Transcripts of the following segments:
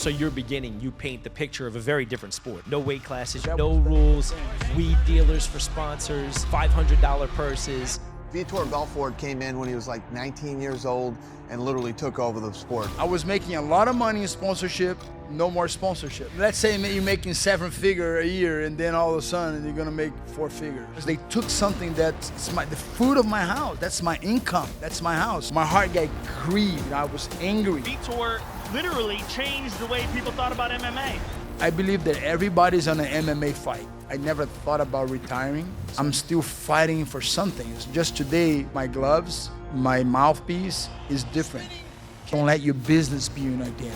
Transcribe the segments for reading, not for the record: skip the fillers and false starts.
So you're beginning, you paint the picture of a very different sport. No weight classes, no rules, weed dealers for sponsors, $500 purses. Vitor Belfort came in when he was like 19 years old and literally took over the sport. I was making a lot of money in sponsorship, no more sponsorship. Let's say you're making 7 figures a year and then all of a sudden you're gonna make 4 figures. They took something that's the food of my house, that's my income, that's my house. My heart got grieved, I was angry. Vitor literally changed the way people thought about MMA. I believe that everybody's on an MMA fight. I never thought about retiring. I'm still fighting for something. Just today, my gloves, my mouthpiece is different. Don't let your business be your identity.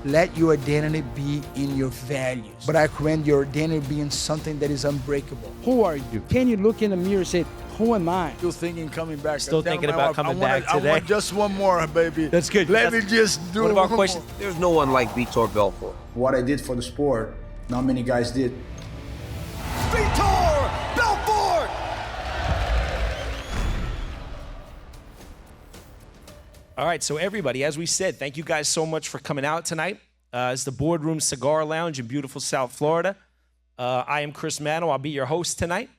Let your identity be in your values. But I recommend your identity be in something that is unbreakable. Who are you? Can you look in the mirror and say, who am I? Still thinking coming back. Still thinking about coming back today? I want just one more, baby. That's good. Let me just do one of our one questions. more. There's no one like Vitor Belfort. What I did for the sport, not many guys did. Vitor Belfort! All right, so everybody, as we said, thank you guys so much for coming out tonight. It's the Boardroom Cigar Lounge in beautiful South Florida. I am Chris Mano. I'll be your host tonight.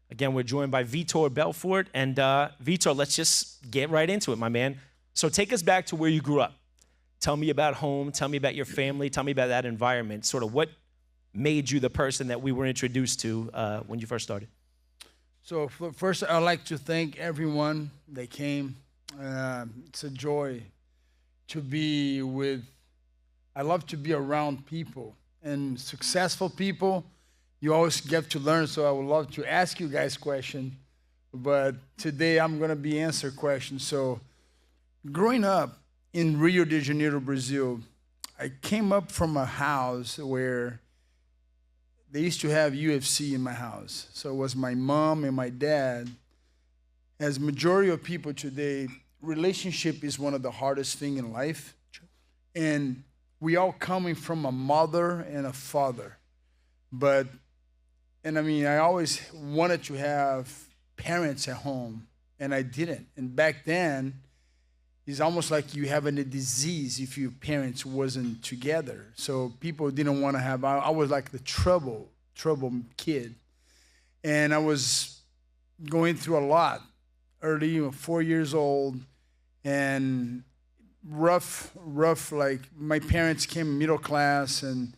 Again, we're joined by Vitor Belfort. And Vitor, let's just get right into it, my man. So take us back to where you grew up. Tell me about home. Tell me about your family. Tell me about that environment. Sort of what made you the person that we were introduced to when you first started? So first, I'd like to thank everyone that came. It's a joy to be with. I love to be around people and successful people. You always get to learn, so I would love to ask you guys questions. But today I'm going to be answer questions. So growing up in Rio de Janeiro, Brazil, I came up from a house where they used to have UFC in my house. So it was my mom and my dad. As majority of people today, relationship is one of the hardest things in life. And we all coming from a mother and a father. And I mean, I always wanted to have parents at home, and I didn't. And back then, it's almost like you having a disease if your parents wasn't together. So people didn't want to have, I was like the trouble kid. And I was going through a lot early, 4 years old, and rough, like my parents came middle class and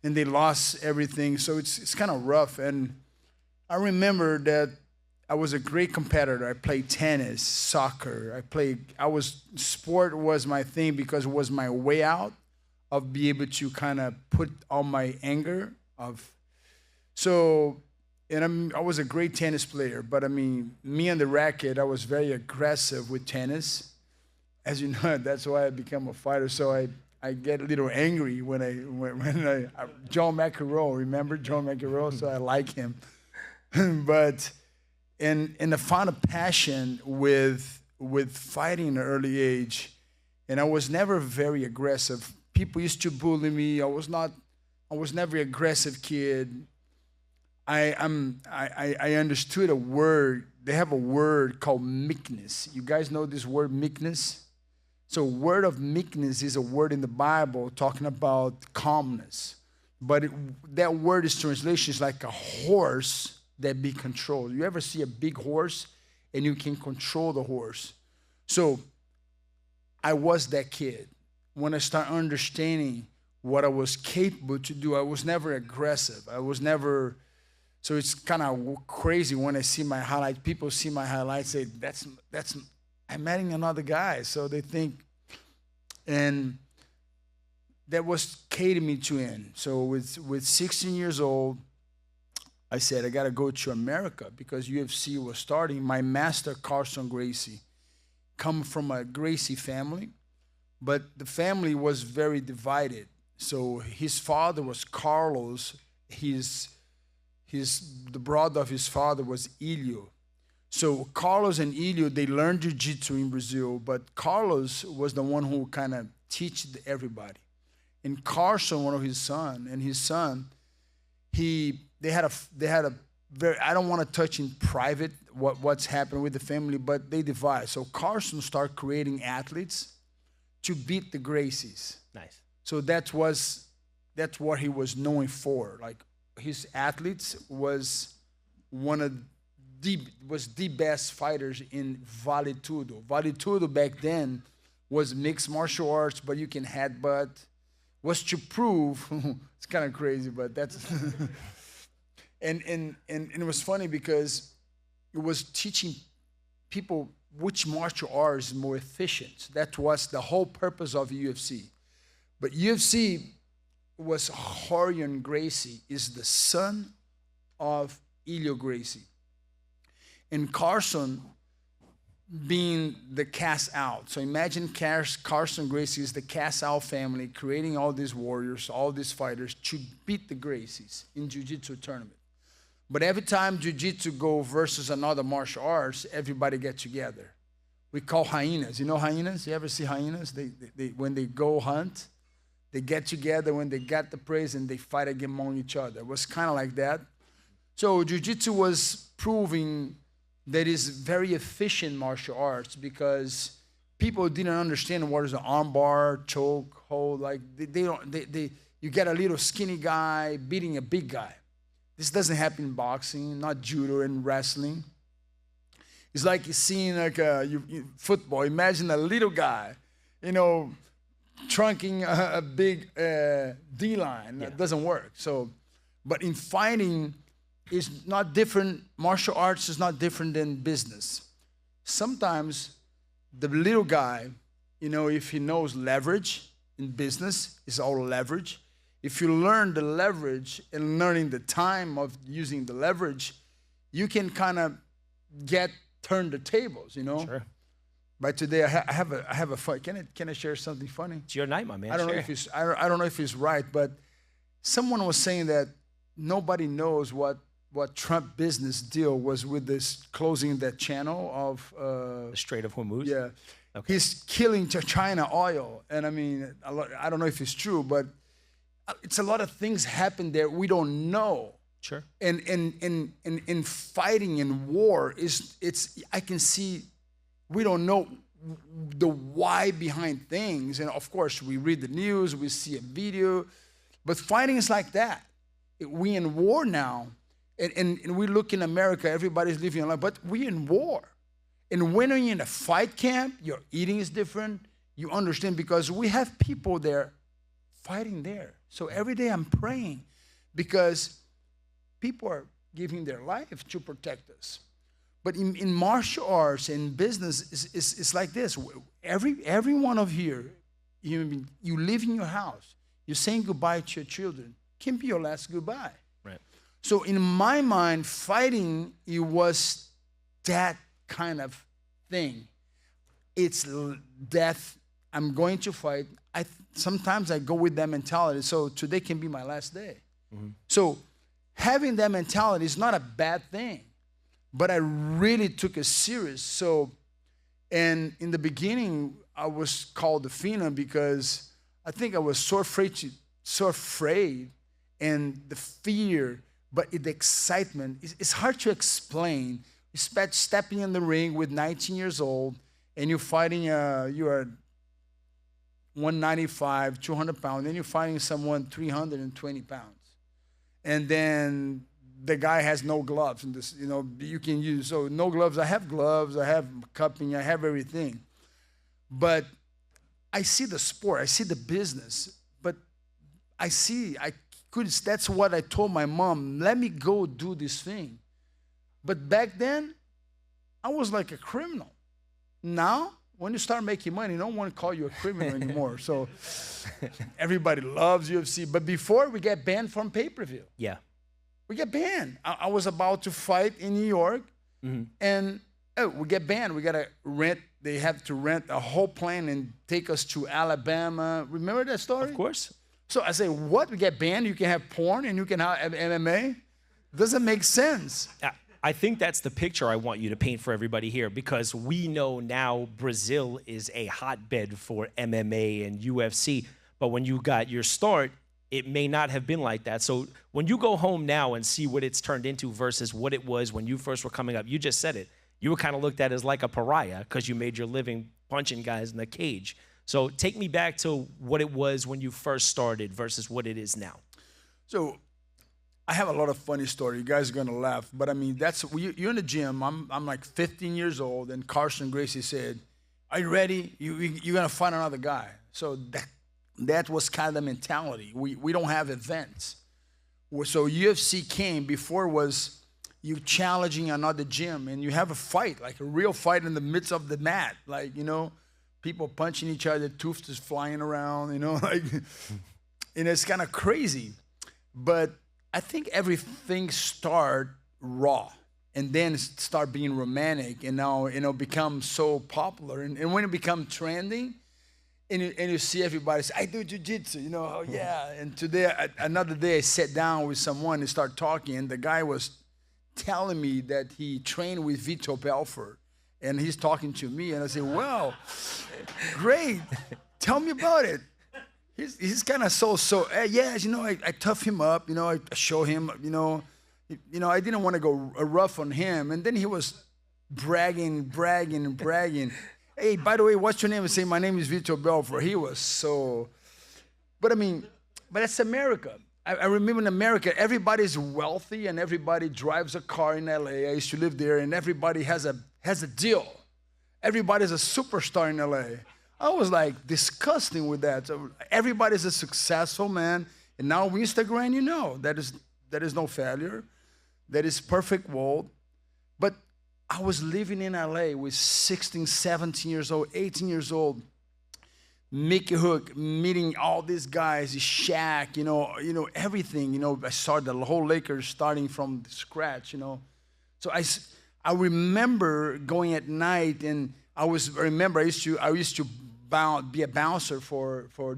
they lost everything. So it's kind of rough. And I remember that I was a great competitor. I played tennis, soccer. Sport was my thing because it was my way out of being able to kind of put all my anger of. So, and I was a great tennis player, but I mean, me and the racket, I was very aggressive with tennis. As you know, that's why I became a fighter. So I get a little angry when John McEnroe, remember John McEnroe? So I like him. But, and I found a passion with fighting at an early age. And I was never very aggressive. People used to bully me. I was never an aggressive kid. I understood a word. They have a word called meekness. You guys know this word meekness? So word of meekness is a word in the Bible talking about calmness. But that word is translation is like a horse that be controlled. You ever see a big horse and you can control the horse? So I was that kid. When I started understanding what I was capable to do, I was never aggressive. So it's kind of crazy when I see my highlights. People see my highlights, say, that's I'm adding another guy. So they think, and that was key to me to end. So with 16 years old, I said, I got to go to America because UFC was starting. My master, Carson Gracie, come from a Gracie family, but the family was very divided. So his father was Carlos. The brother of his father was Ilio. So Carlos and Ilio, they learned jiu-jitsu in Brazil, but Carlos was the one who kind of taught everybody. And Carson, one of his son, they had a very, I don't want to touch in private what's happening with the family, but they divide. So Carson started creating athletes to beat the Gracies. Nice. So that's what he was known for. Like his athletes was the best fighters in Vale Tudo. Vale Tudo back then was mixed martial arts, but you can headbutt. Was to prove it's kind of crazy, but that's and it was funny because it was teaching people which martial art is more efficient. That was the whole purpose of UFC. But UFC was Rorion Gracie, is the son of Helio Gracie. And Carson being the cast out. So imagine Carson Gracie is the cast out family creating all these warriors, all these fighters to beat the Gracies in jiu-jitsu tournament. But every time jiu-jitsu go versus another martial arts, everybody get together. We call hyenas. You know hyenas? You ever see hyenas? They when they go hunt, they get together when they got the praise and they fight again among each other. It was kind of like that. So jiu-jitsu was proving that is very efficient martial arts because people didn't understand what is an arm bar, choke, hold. Like you get a little skinny guy beating a big guy. This doesn't happen in boxing, not judo and wrestling. It's like seeing like football. Imagine a little guy, trunking a big D-line. That doesn't work. So, but in fighting, it's not different. Martial arts is not different than business. Sometimes the little guy, if he knows leverage in business, it's all leverage. If you learn the leverage and learning the time of using the leverage, you can kind of turn the tables, Sure. But today I have a fight. Can I share something funny? It's your night, my man. I don't know if it's I don't know if it's right, but someone was saying that nobody knows what Trump business deal was with this closing that channel of the Strait of Hormuz. Yeah, okay. He's killing China oil, and I mean I don't know if it's true, but it's a lot of things happen there we don't know. Sure. And in fighting in war I can see we don't know the why behind things, and of course we read the news, we see a video, but fighting is like that. We in war now, and we look in America, everybody's living a life, but we in war. And when you're in a fight camp, your eating is different. You understand because we have people there fighting there. So every day I'm praying because people are giving their life to protect us. But in martial arts and business, it's like this. Every one of you live in your house. You're saying goodbye to your children. Can be your last goodbye. Right. So in my mind, fighting, it was that kind of thing. It's death. I'm going to fight. Sometimes I go with that mentality. So today can be my last day. Mm-hmm. So having that mentality is not a bad thing, but I really took it serious. So, and in the beginning, I was called the Phenom because I think I was so afraid, and the fear, but the excitement. It's hard to explain. Stepping in the ring with 19 years old, and you're fighting. You are 195, 200 pounds, and you're fighting someone 320 pounds. And then the guy has no gloves, and this, you can use, so no gloves. I have gloves, I have cupping, I have everything. But I see the sport, I see the business, but that's what I told my mom, let me go do this thing. But back then, I was like a criminal. Now, when you start making money, no one call you a criminal anymore. So everybody loves UFC. But before, we get banned from pay-per-view. Yeah. We get banned. I was about to fight in New York, and we get banned. We got to rent. They have to rent a whole plane and take us to Alabama. Remember that story? Of course. So I say, what? We get banned? You can have porn and you can have MMA? Doesn't make sense. I think that's the picture I want you to paint for everybody here, because we know now Brazil is a hotbed for MMA and UFC. But when you got your start, it may not have been like that. So when you go home now and see what it's turned into versus what it was when you first were coming up, you just said it. You were kind of looked at as like a pariah because you made your living punching guys in the cage. So take me back to what it was when you first started versus what it is now. So I have a lot of funny stories. You guys are gonna laugh, but I mean, you're in the gym. I'm like 15 years old, and Carson Gracie said, "Are you ready? You're gonna find another guy." So that was kind of the mentality. We don't have events. So UFC came before was you challenging another gym, and you have a fight, like a real fight in the midst of the mat, like, you know, people punching each other, tooth is flying around, you know, like, and it's kind of crazy. But I think everything start raw and then start being romantic, and now, you know, become so popular. And when it become trending, and you see everybody say, "I do jiu-jitsu," you know, oh yeah. And today, another day, I sat down with someone and start talking, and the guy was telling me that he trained with Vitor Belfort, and he's talking to me, and I said, "Wow, great, tell me about it." He's kind of yeah, you know, I tough him up, you know, I show him, you know, I didn't want to go rough on him, and then he was bragging. "Hey, by the way, what's your name?" I say, "My name is Vitor Belfort." He was so, but I mean, but it's America. I remember in America, everybody's wealthy and everybody drives a car in LA. I used to live there, and everybody has a deal. Everybody's a superstar in LA. I was like disgusting with that. So everybody's a successful man, and now Instagram, you know, that is no failure, that is perfect world. But I was living in LA with 16, 17 years old, 18 years old, Mickey Hook, meeting all these guys, Shaq, you know, everything, you know. I saw the whole Lakers starting from scratch, you know. So I remember going at night, and I used to be a bouncer for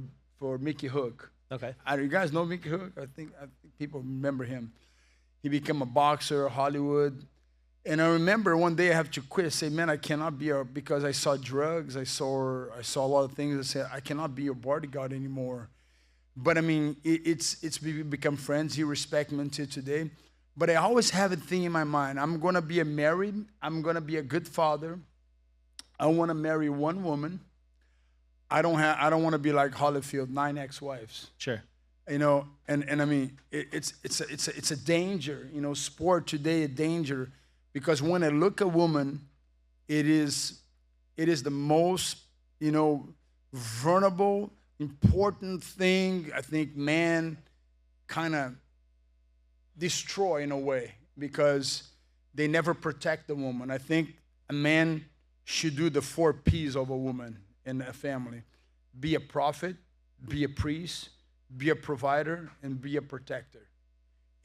Mickey Hook. Okay. You guys know Mickey Hook? I think people remember him. He became a boxer, Hollywood. And I remember one day I have to quit. I say, "Man, I cannot be because I saw drugs. I saw a lot of things. I said, I cannot be your bodyguard anymore." But I mean, we become friends. He respects me until today. But I always have a thing in my mind. I'm gonna be I'm gonna be a good father. I want to marry one woman. I don't want to be like Holyfield, 9 ex-wives. Sure. You know, and I mean, it's a danger. You know, sport today a danger. Because when I look at a woman, it is the most, you know, vulnerable, important thing I think man kind of destroy in a way, because they never protect the woman. I think a man should do the 4 P's of a woman in a family: be a prophet, be a priest, be a provider, and be a protector.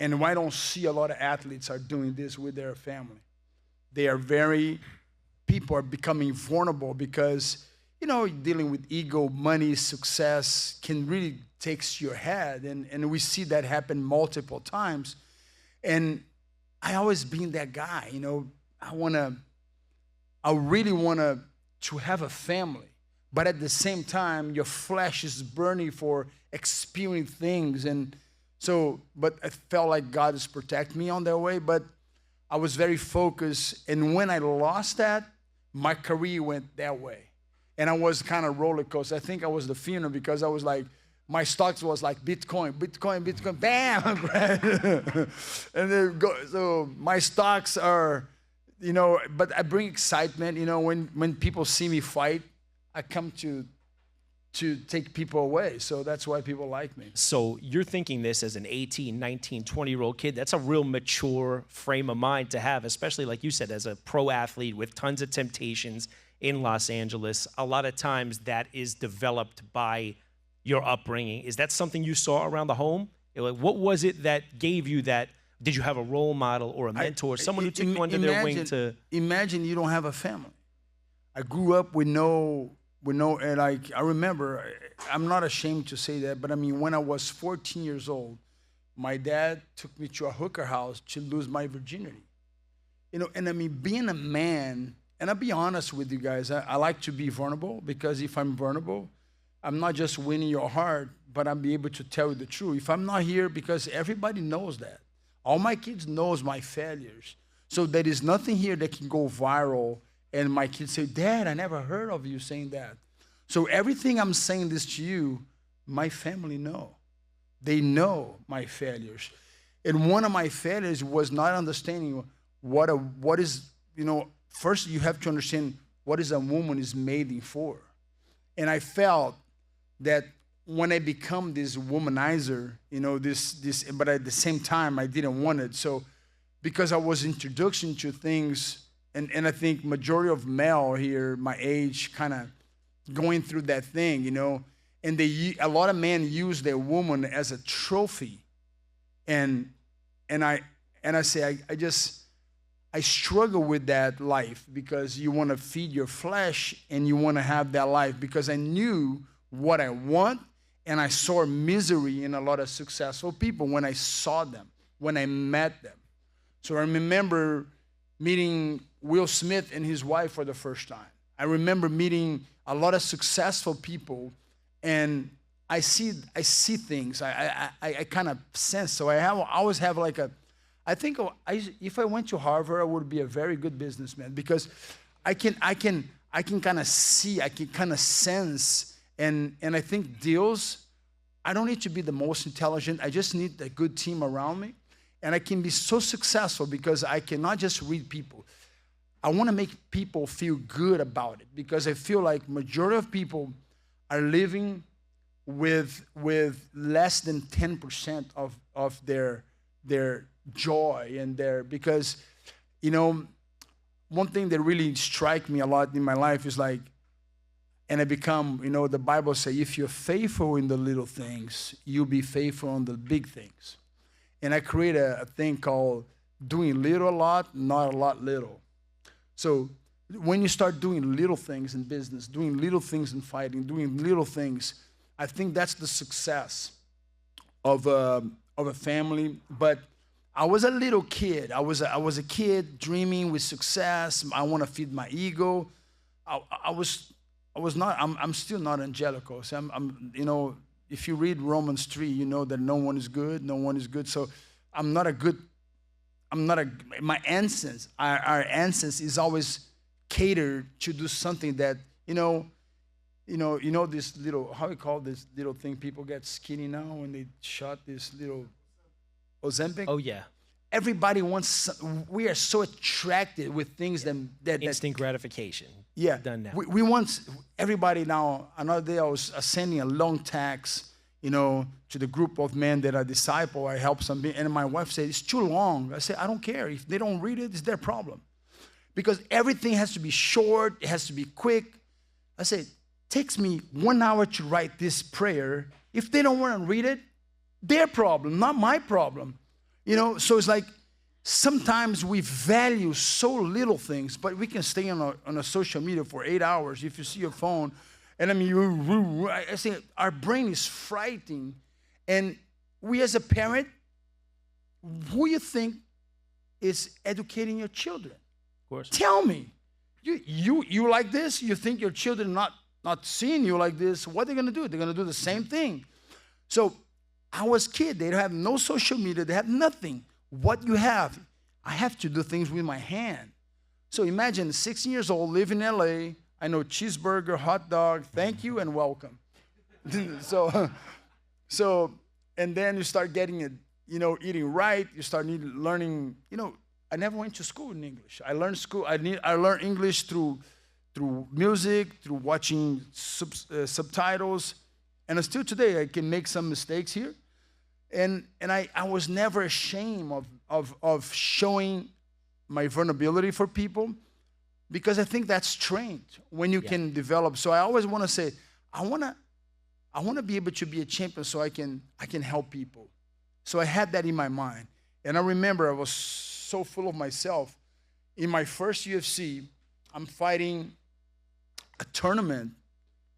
And I don't see a lot of athletes are doing this with their family. People are becoming vulnerable because, you know, dealing with ego, money, success can really take your head. And we see that happen multiple times. And I always been that guy, you know, I really want to have a family. But at the same time, your flesh is burning for experiencing things. And so, but I felt like God has protected me on that way. But I was very focused. And when I lost that, my career went that way. And I was kind of roller coaster. I think I was the funeral because I was like, my stocks was like Bitcoin, bam. And then so my stocks are, you know, but I bring excitement. You know, when people see me fight, I come to take people away. So that's why people like me. So you're thinking this as an 18, 19, 20-year-old kid. That's a real mature frame of mind to have, especially like you said, as a pro athlete with tons of temptations in Los Angeles. A lot of times that is developed by your upbringing. Is that something you saw around the home? Like, what was it that gave you that? Did you have a role model or a mentor, someone who took you under their wing to? Imagine you don't have a family. I grew up with no, and like I remember, I'm not ashamed to say that, but I mean, when I was 14 years old, my dad took me to a hooker house to lose my virginity. You know, and I mean, being a man, and I'll be honest with you guys, I like to be vulnerable, because if I'm vulnerable, I'm not just winning your heart, but I'll be able to tell you the truth. If I'm not here, because everybody knows that. All my kids knows my failures. So there is nothing here that can go viral and my kids say, "Dad, I never heard of you saying that." So everything I'm saying this to you, my family know. They know my failures. And one of my failures was not understanding what is, first you have to understand what is a woman is made for. And I felt that when I become this womanizer, but at the same time I didn't want it. So because I was introduced to things, and I think majority of male here, my age, kind of going through that thing, and a lot of men use their woman as a trophy, and I say I struggle with that life, because you want to feed your flesh and you want to have that life, because I knew what I want, and I saw misery in a lot of successful people when I saw them, when I met them. So I remember meeting Will Smith and his wife for the first time. I remember meeting a lot of successful people, and I see things. I kind of sense. So I always have like I think if I went to Harvard, I would be a very good businessman, because I can kind of see, I can kind of sense, and I think deals. I don't need to be the most intelligent. I just need a good team around me, and I can be so successful because I cannot just read people. I want to make people feel good about it, because I feel like majority of people are living with less than 10% of their joy and because one thing that really strike me a lot in my life is like, and I become, the Bible says, if you're faithful in the little things, you'll be faithful on the big things. And I create a thing called doing little a lot, not a lot little. So when you start doing little things in business, doing little things in fighting, doing little things, I think that's the success of a family. But I was a little kid. I was a kid dreaming with success. I want to feed my ego. I was not. I'm still not angelical. So I'm if you read Romans 3, you know that no one is good. No one is good. So my essence, our essence is always catered to do something that, this little, how we call this little thing, people get skinny now when they shot this little Ozempic. Oh, yeah. Everybody wants, we are so attracted with things that instant gratification. Yeah. Done now. We want, everybody now, another day I was sending a long text, to the group of men that I disciple, I help some, and my wife said, it's too long. I said, I don't care. If they don't read it, it's their problem. Because everything has to be short, it has to be quick. I said, it takes me 1 hour to write this prayer. If they don't want to read it, their problem, not my problem. So it's like, sometimes we value so little things, but we can stay on a social media for 8 hours. If you see your phone, and I say our brain is frightening, and we as a parent, who you think is educating your children? Of course. Tell me, you like this? You think your children not seeing you like this? What are they going to do? They're going to do the same thing. So I was a kid. They have no social media. They have nothing. What you have, I have to do things with my hand. So imagine 16 years old, live in LA. I know cheeseburger, hot dog, thank you and welcome. so, and then you start getting it, eating right. You start learning, I never went to school in English. I learned English through music, through watching subtitles. And still today, I can make some mistakes here. And I was never ashamed of showing my vulnerability for people, because I think that's strength when you can develop. So I always want to say, I want to be able to be a champion so I can help people. So I had that in my mind. And I remember I was so full of myself. In my first UFC, I'm fighting a tournament.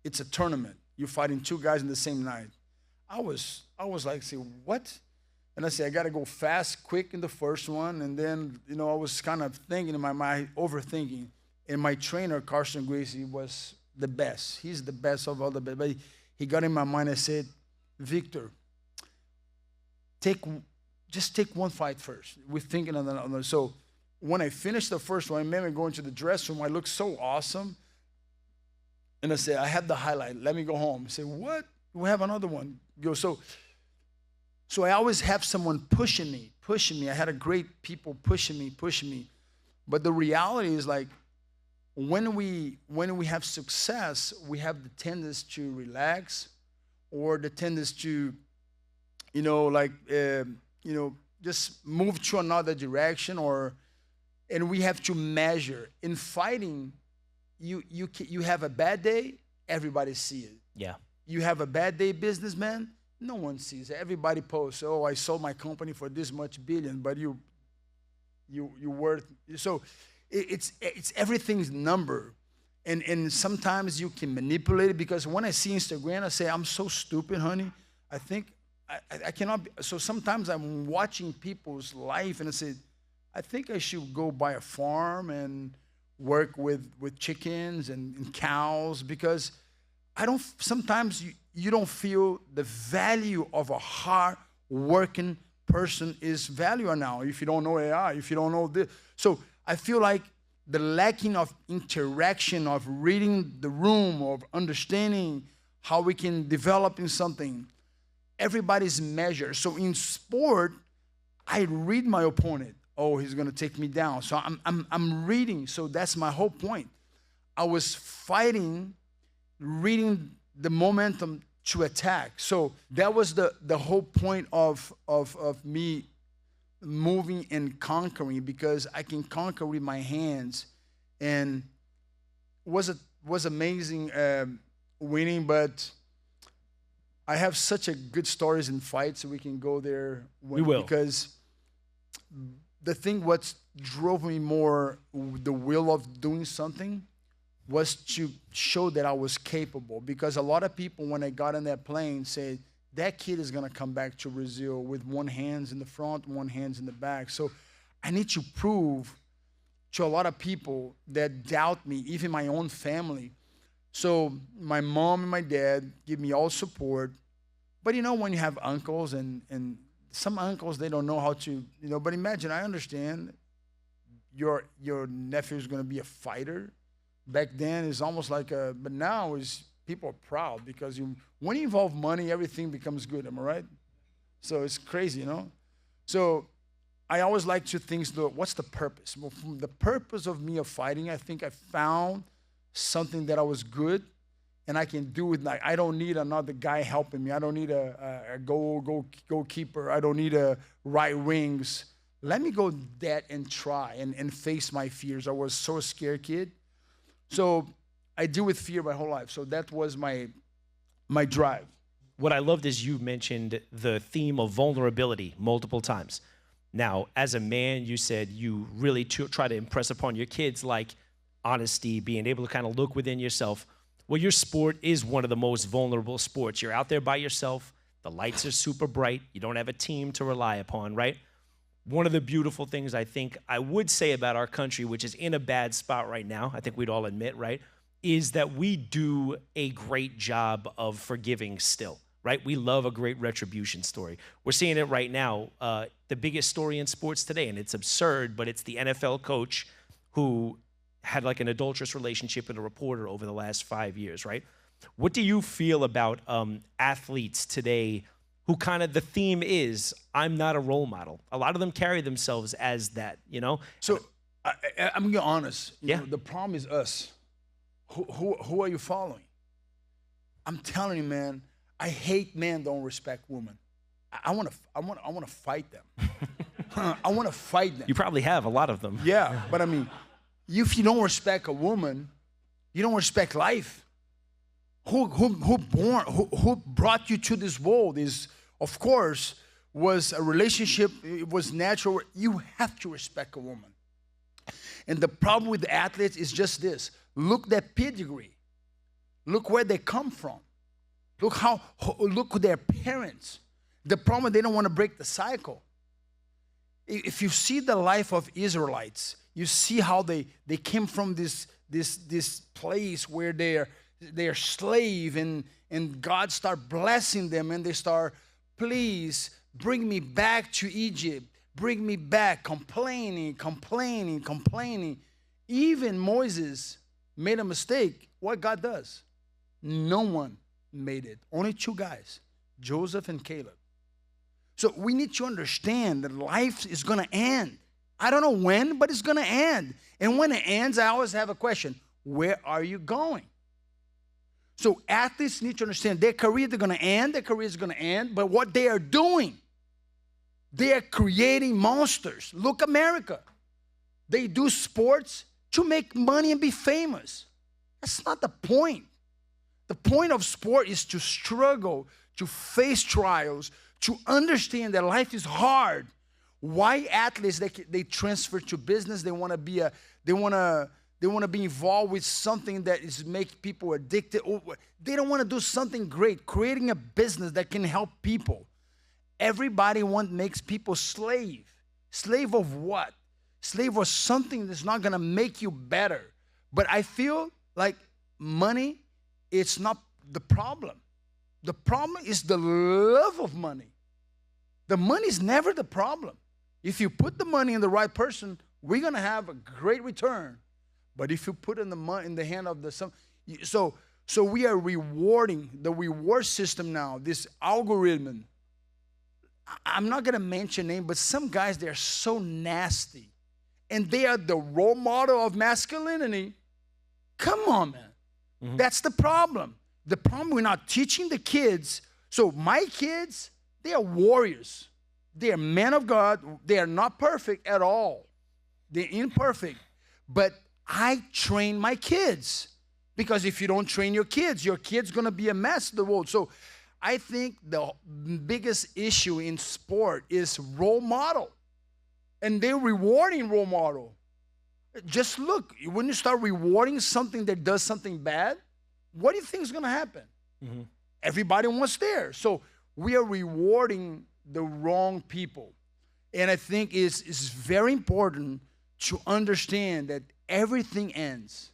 It's a tournament. You're fighting two guys in the same night. I was like, say, what? And I said, I got to go fast, quick in the first one. And then, I was kind of thinking in my mind, overthinking. And my trainer, Carson Gracie, was the best. He's the best of all the best. But he got in my mind and said, Victor, just take one fight first. We're thinking of another. So when I finished the first one, I remember going to the dressing room. I looked so awesome. And I said, I have the highlight. Let me go home. I said, what? We have another one. Go. So I always have someone pushing me. I had a great people pushing me. But the reality is like, when we have success, we have the tendency to relax, or the tendency to, just move to another direction, and we have to measure. In fighting, you have a bad day, everybody sees it. Yeah. You have a bad day, businessman, no one sees it. Everybody posts, oh, I sold my company for this much billion, but you worth. So it's everything's number. And sometimes you can manipulate it, because when I see Instagram, I say, I'm so stupid, honey. I think I cannot be. So sometimes I'm watching people's life and I say, I think I should go buy a farm and work with chickens and cows, because sometimes you don't feel the value of a hard working person is value now. If you don't know AI, if you don't know this. So I feel like the lacking of interaction, of reading the room, of understanding how we can develop in something, everybody's measured. So in sport, I read my opponent. Oh, he's gonna take me down. So I'm reading. So that's my whole point. I was fighting, reading the momentum to attack. So that was the whole point of me moving and conquering, because I can conquer with my hands. And was amazing winning, but I have such a good stories in fights, so we can go there. We will. Because the thing what drove me more, the will of doing something, was to show that I was capable. Because a lot of people, when I got on that plane, said, that kid is going to come back to Brazil with one hand in the front, one hand in the back. So I need to prove to a lot of people that doubt me, even my own family. So my mom and my dad give me all support. But when you have uncles, and some uncles, they don't know how to, but imagine, I understand your nephew is going to be a fighter. Back then, it's almost like but now is people are proud, because when you involve money, everything becomes good. Am I right? So it's crazy, So I always like to think, what's the purpose? Well, from the purpose of me of fighting, I think I found something that I was good, and I can do it. Like, I don't need another guy helping me. I don't need a goalkeeper. I don't need a right wings. Let me go that and try and face my fears. I was so scared kid. So I deal with fear my whole life. So that was my drive. What I loved is you mentioned the theme of vulnerability multiple times. Now, as a man, you said you really try to impress upon your kids, like honesty, being able to kind of look within yourself. Well, your sport is one of the most vulnerable sports. You're out there by yourself. The lights are super bright. You don't have a team to rely upon, right? One of the beautiful things I think I would say about our country, which is in a bad spot right now, I think we'd all admit, right, is that we do a great job of forgiving still, right? We love a great retribution story. We're seeing it right now. The biggest story in sports today, and it's absurd, but it's the NFL coach who had like an adulterous relationship with a reporter over the last 5 years, right? What do you feel about athletes today who kind of, the theme is, I'm not a role model? A lot of them carry themselves as that, So I'm going to be honest. Yeah. The problem is us. Who are you following? I'm telling you, man, I hate men don't respect women. I want to fight them. I want to fight them. You probably have a lot of them. Yeah, but I mean, if you don't respect a woman, you don't respect life. Who brought you to this world is, of course, was a relationship. It was natural. You have to respect a woman. And the problem with the athletes is just this. Look that pedigree. Look where they come from. Look their parents. The problem is they don't want to break the cycle. If you see the life of Israelites, you see how they came from this place where they're slave, and God start blessing them, and they start, please bring me back to Egypt. Bring me back, complaining. Even Moses made a mistake. What God does? No one made it. Only 2 guys, Joseph and Caleb. So we need to understand that life is going to end. I don't know when, but it's going to end. And when it ends, I always have a question. Where are you going? So athletes need to understand their career, they're going to end. Their career is going to end. But what they are doing, they are creating monsters. Look, America. They do sports to make money and be famous. That's not the point. The point of sport is to struggle, to face trials, to understand that life is hard. Why athletes they transfer to business? They want to be involved with something that is make people addicted. They don't want to do something great, creating a business that can help people. Everybody makes people slave. Slave of what? Slave of something that's not going to make you better. But I feel like money, it's not the problem. The problem is the love of money. The money is never the problem. If you put the money in the right person, we're going to have a great return. But if you put in the hand of so we are rewarding the reward system now, this algorithm. I'm not going to mention names, but some guys, they're so nasty. And they are the role model of masculinity. Come on, man. Mm-hmm. That's the problem. The problem, we're not teaching the kids. So my kids, they are warriors. They are men of God. They are not perfect at all. They're imperfect. But I train my kids. Because if you don't train your kid's going to be a mess in the world. So I think the biggest issue in sport is role model. And they're rewarding role model. Just look, when you start rewarding something that does something bad, what do you think is going to happen? Mm-hmm. Everybody wants there. So we are rewarding the wrong people. And I think it's very important to understand that everything ends.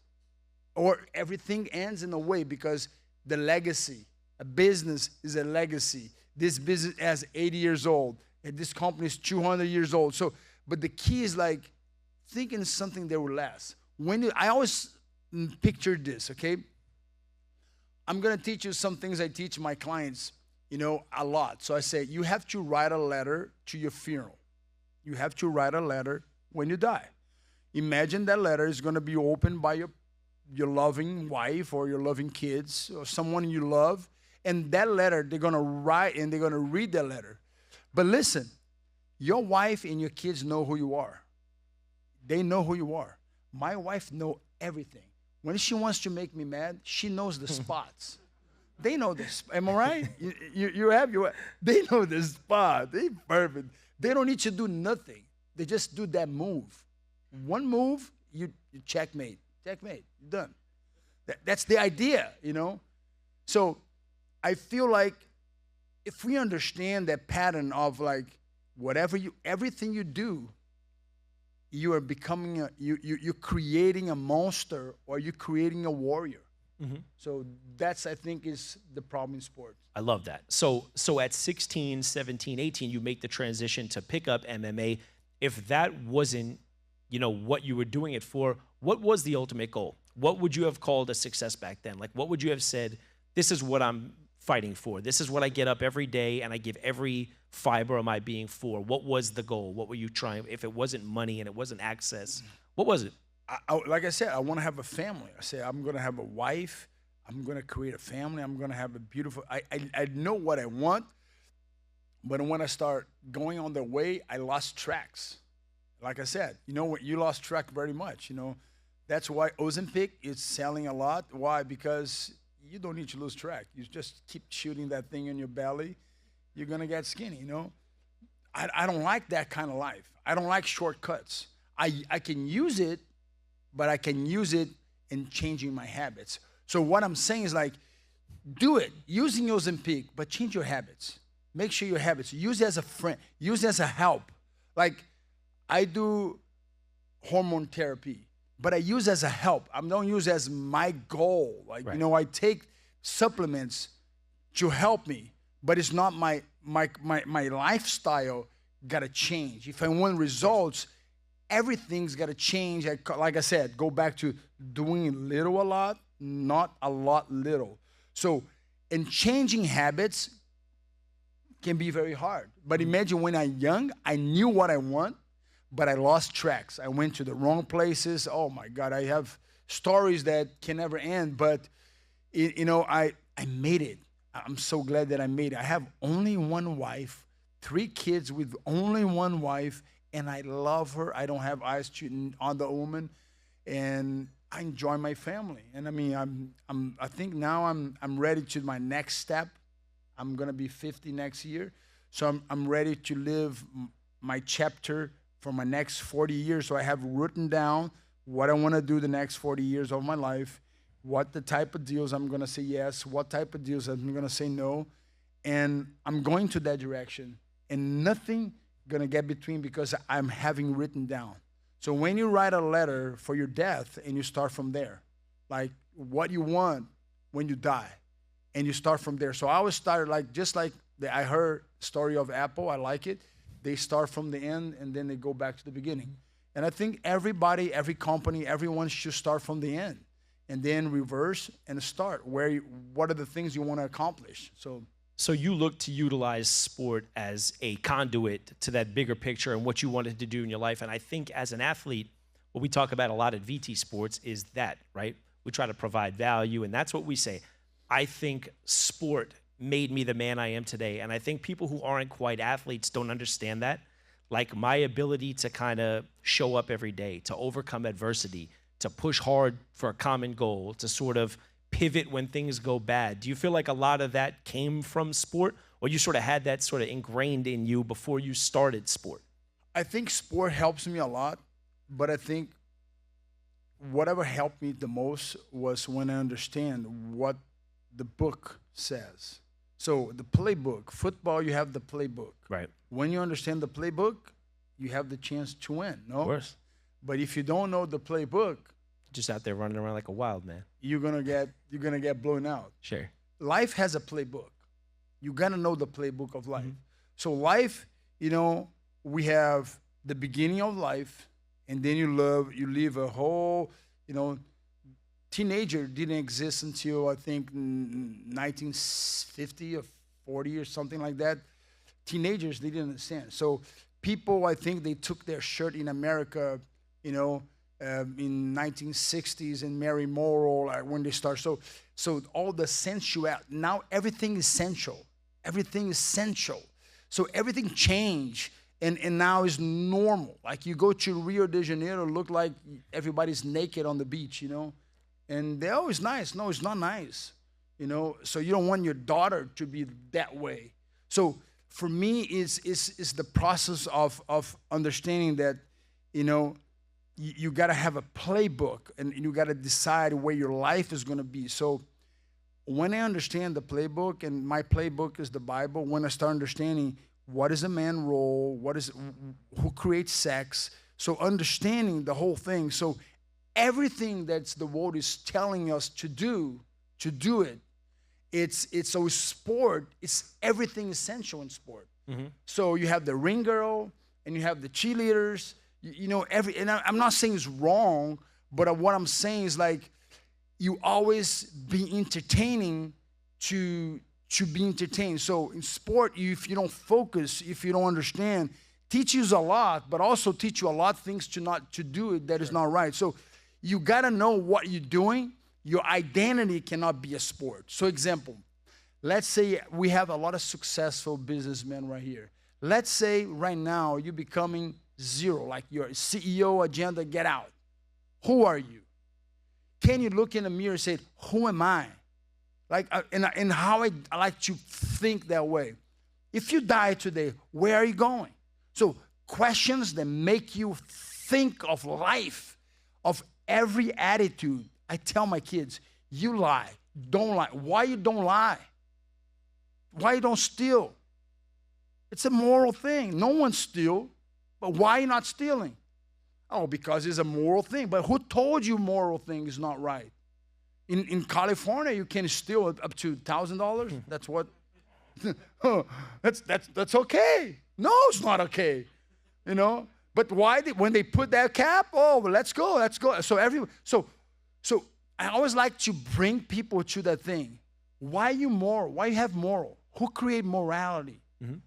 Or everything ends in a way because the legacy, a business is a legacy. This business is 80 years old. And this company is 200 years old. So, but the key is like thinking something that will last. I always picture this, okay? I'm going to teach you some things I teach my clients, a lot. So I say, you have to write a letter to your funeral. You have to write a letter when you die. Imagine that letter is going to be opened by your loving wife or your loving kids or someone you love. And that letter, they're going to write and they're going to read that letter. But listen, your wife and your kids know who you are. They know who you are. My wife knows everything. When she wants to make me mad, she knows the spots. They know this. Am I right? They know the spot. They perfect. They don't need to do nothing. They just do that move. One move, you checkmate. Checkmate. You're done. That's the idea, So I feel like if we understand that pattern of like everything you do, you are becoming you're creating a monster or you're creating a warrior. Mm-hmm. So that's, I think, is the problem in sports. I love that. So at 16, 17, 18, you make the transition to pick up MMA. If that wasn't, what you were doing it for, what was the ultimate goal? What would you have called a success back then? Like, what would you have said, this is what I'm fighting for. This is what I get up every day and I give every fiber of my being for. What was the goal? What were you trying? If it wasn't money and it wasn't access, what was it? Like I said, I want to have a family. I say, I'm going to have a wife. I'm going to create a family. I'm going to have a beautiful, I know what I want. But when I start going on the way, I lost tracks. Like I said, you lost track very much, That's why Ozempic is selling a lot. Why? Because you don't need to lose track. You just keep shooting that thing in your belly. You're going to get skinny, I don't like that kind of life. I don't like shortcuts. I can use it, but I can use it in changing my habits. So what I'm saying is like, do it using Ozempic, but change your habits. Make sure your habits, use it as a friend, use it as a help. Like I do hormone therapy, but I use it as a help. I don't use it as my goal. Like, right. I take supplements to help me, but it's not my lifestyle got to change. If I want results, everything's got to change. Like I said, go back to doing little a lot, not a lot little. So, and changing habits can be very hard. But imagine when I'm young, I knew what I want, but I lost tracks. I went to the wrong places. Oh my God, I have stories that can never end. But I made it. I'm so glad that I made it. I have only one wife, 3 kids with only one wife, and I love her. I don't have eyes to other woman, and I enjoy my family. And I mean, I think now I'm ready to my next step. I'm gonna be 50 next year, so I'm ready to live my chapter for my next 40 years. So I have written down what I want to do the next 40 years of my life, what the type of deals I'm gonna say yes, what type of deals I'm gonna say no, and I'm going to that direction. And nothing gonna get between because I'm having written down. So when you write a letter for your death and you start from there, like what you want when you die, and you start from there. So I always started I heard story of Apple, I like it. They start from the end and then they go back to the beginning. And I think everybody, every company, everyone should start from the end and then reverse and start. What are the things you want to accomplish? So you look to utilize sport as a conduit to that bigger picture and what you wanted to do in your life. And I think as an athlete, what we talk about a lot at VT Sports is that, right? We try to provide value, and that's what we say. I think sport made me the man I am today. And I think people who aren't quite athletes don't understand that. Like my ability to kind of show up every day, to overcome adversity, to push hard for a common goal, to sort of pivot when things go bad. Do you feel like a lot of that came from sport, or you sort of had that sort of ingrained in you before you started sport? I think sport helps me a lot, but I think whatever helped me the most was when I understand what the book says. So the playbook, football, you have the playbook. Right. When you understand the playbook, you have the chance to win, no? Of course. But if you don't know the playbook, Just out there running around like a wild man. you're gonna get blown out. Sure. Life has a playbook. You gotta know the playbook of life. Mm-hmm. So life, we have the beginning of life, and then you live a whole, teenager didn't exist until I think 1950 or 40 or something like that. Teenagers, they didn't understand. So people, I think they took their shirt in America, in 1960s and Mary Morrow, like when they start. So all the sensuality, now everything is sensual. Everything is sensual. So everything changed and now is normal. Like you go to Rio de Janeiro, look like everybody's naked on the beach, And they're always nice. No, it's not nice, So you don't want your daughter to be that way. So for me, is the process of understanding that, you got to have a playbook and you got to decide where your life is going to be. So when I understand the playbook, and my playbook is the Bible, when I start understanding what is a man's role, who creates sex, so understanding the whole thing. So everything that the world is telling us to do it. It's so sport. It's everything essential in sport. Mm-hmm. So you have the ring girl and you have the cheerleaders. And I'm not saying it's wrong, but what I'm saying is like you always be entertaining to be entertained. So in sport, if you don't focus, if you don't understand, teaches a lot, but also teach you a lot of things to do it that is not right. So you got to know what you're doing. Your identity cannot be a sport. So example, let's say we have a lot of successful businessmen right here. Let's say right now you're becoming zero, like your CEO agenda, get out. Who are you? Can you look in the mirror and say, who am I? Like, and how I like to think that way. If you die today, where are you going? So questions that make you think of life, of every attitude. I tell my kids, you lie, don't lie. Why you don't lie? Why you don't steal? It's a moral thing. No one steals, but why you not stealing? Oh, because it's a moral thing. But who told you moral thing is not right? In California, you can steal up to $1,000. That's what. That's okay. No, it's not okay. But why when they put that cap? Oh, well, let's go. So I always like to bring people to that thing. Why you moral? Why you have moral? Who create morality?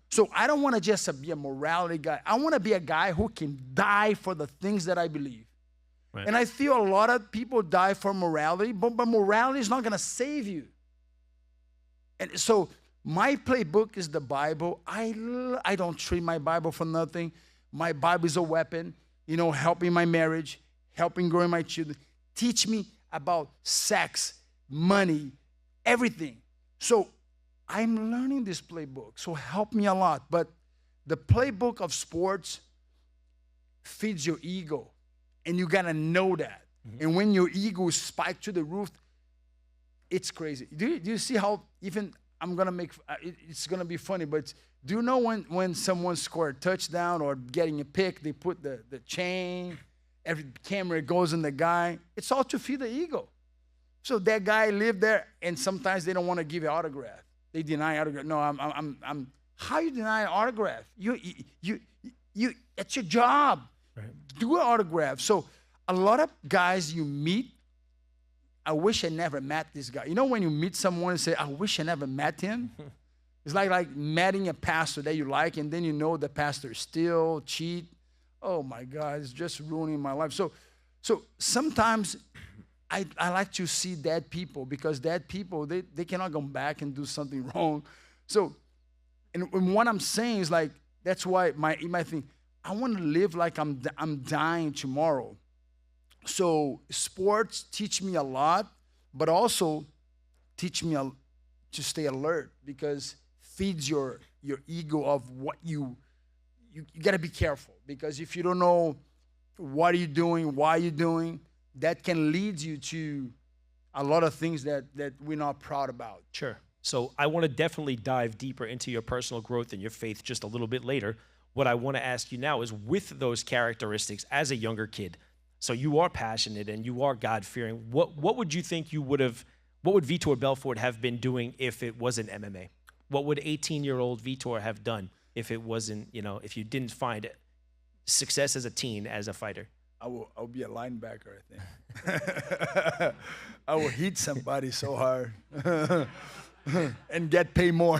So I don't want to just be a morality guy. I want to be a guy who can die for the things that I believe. Right. And I feel a lot of people die for morality, but morality is not going to save you. And so my playbook is the Bible. I don't treat my Bible for nothing. My Bible is a weapon, helping my marriage, helping growing my children. Teach me about sex, money, everything. So I'm learning this playbook, so help me a lot. But the playbook of sports feeds your ego, and you gotta know that. And when your ego is spiked to the roof, it's crazy. Do you see how even I'm gonna make it's gonna be funny? But do you know when someone scored a touchdown or getting a pick, they put the chain, every camera goes on the guy. It's all to feed the ego. So that guy lived there, and sometimes they don't want to give you autograph. They deny autograph. No, I'm. How you deny an autograph? You. It's your job. Right. Do an autograph. So a lot of guys you meet, I wish I never met this guy. When you meet someone and say, I wish I never met him. It's like meeting a pastor that you like, and then the pastor steal, cheat. Oh my God, it's just ruining my life. So sometimes I like to see dead people, because dead people, they cannot go back and do something wrong. So, and what I'm saying is that's why my thing, I want to live like I'm dying tomorrow. So sports teach me a lot, but also teach me to stay alert, because feeds your ego of what you got to be careful, because if you don't know what are you doing, why are you doing, that can lead you to a lot of things that we're not proud about. Sure. So I want to definitely dive deeper into your personal growth and your faith just a little bit later. What I want to ask you now is, with those characteristics as a younger kid, so you are passionate and you are God-fearing, what would you think what would Vitor Belfort have been doing if it wasn't MMA? What would 18-year-old Vitor have done if it wasn't, if you didn't find success as a teen, as a fighter? I'll be a linebacker, I think. I will hit somebody so hard and get paid more.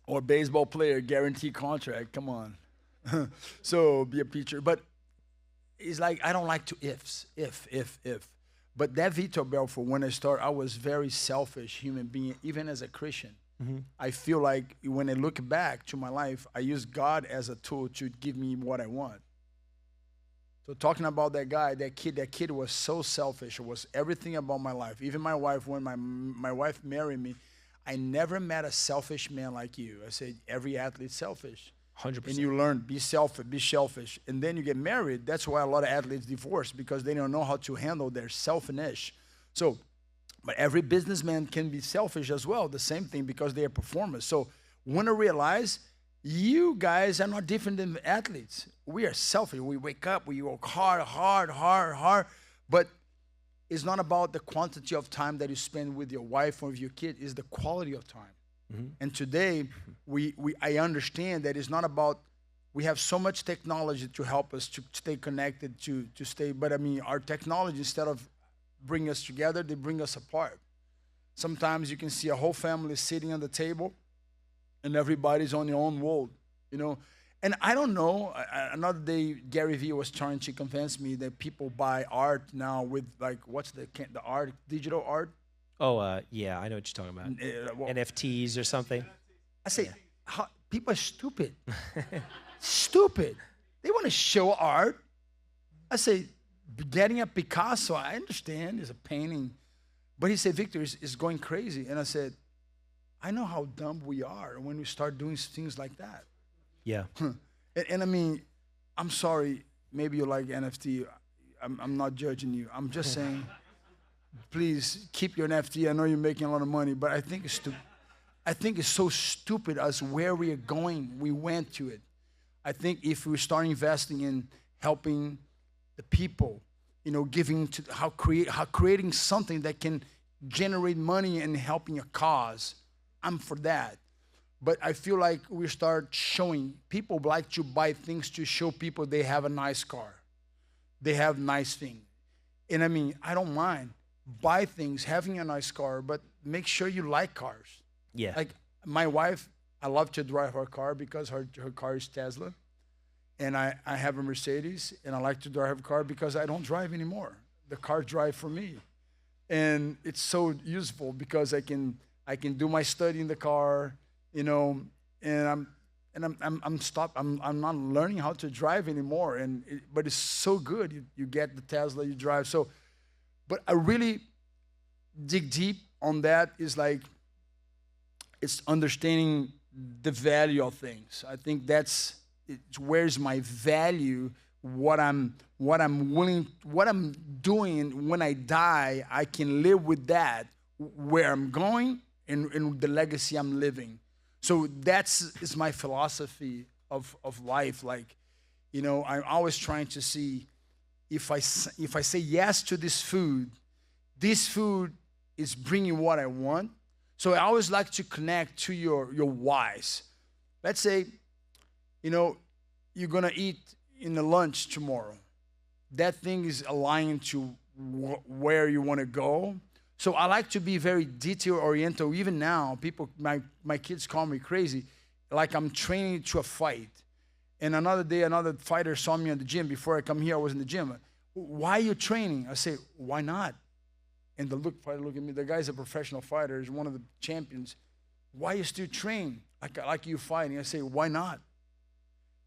Or baseball player, guaranteed contract. Come on. So be a pitcher. But it's like I don't like to ifs, if. But that Vitor Belfort, when I started, I was very selfish human being, even as a Christian. I feel like when I look back to my life, I use God as a tool to give me what I want. So talking about that guy, that kid was so selfish. It was everything about my life. Even my wife, when my wife married me, I never met a selfish man like you. I said, every athlete's selfish. 100%. And you learn, be selfish. And then you get married. That's why a lot of athletes divorce, because they don't know how to handle their selfishness. So, but every businessman can be selfish as well, the same thing, because they are performers. So when I realize, you guys are not different than athletes. We are selfish. We wake up, we work hard. But it's not about the quantity of time that you spend with your wife or with your kid. It's the quality of time. And today, I understand that it's not about, we have so much technology to help us to stay connected, to stay, but I mean, our technology, instead of bring us together, they bring us apart. Sometimes you can see a whole family sitting on the table, and everybody's on their own world, And I don't know, another day Gary Vee was trying to convince me that people buy art now with what's the art, digital art? Oh, yeah, I know what you're talking about. NFTs or something. I say, people are stupid. Stupid. They want to show art. I say, getting a Picasso, I understand, is a painting. But he said, Victor, it's going crazy. And I said, I know how dumb we are when we start doing things like that. Yeah. And I mean, I'm sorry, maybe you like NFT. I'm not judging you. I'm just saying, please keep your NFT. I know you're making a lot of money, but I think it's stupid. I think it's so stupid as where we are going. We went to it. I think if we start investing in helping the people, giving to how creating something that can generate money and helping a cause, I'm for that. But I feel like we start showing, people like to buy things to show people they have a nice car. They have nice things. And I mean, I don't mind. buy things, having a nice car, but make sure you like cars. Yeah. Like my wife, I love to drive her car because her car is Tesla. And I have a Mercedes, and I like to drive her car because I don't drive anymore. The car drive for me. And it's so useful because I can do my study in the car, you know, and I'm not learning how to drive anymore. But it's so good. You get the Tesla, you drive. So, but I really dig deep on that is like, it's understanding the value of things. I think where's my value, what I'm doing when I die, I can live with that, where I'm going and the legacy I'm living. So is my philosophy of life. Like, you know, I'm always trying to see if I say yes to this food is bringing what I want. So I always like to connect to your whys. Let's say, you know, you're gonna eat in the lunch tomorrow. That thing is aligned to where you want to go. So I like to be very detail oriented. Even now, my kids call me crazy, like I'm training to a fight. And another day, another fighter saw me in the gym. Before I come here, I was in the gym. Why are you training? I say, why not? And the fighter look at me. The guy's a professional fighter. He's one of the champions. Why you still train like you fighting? I say, why not?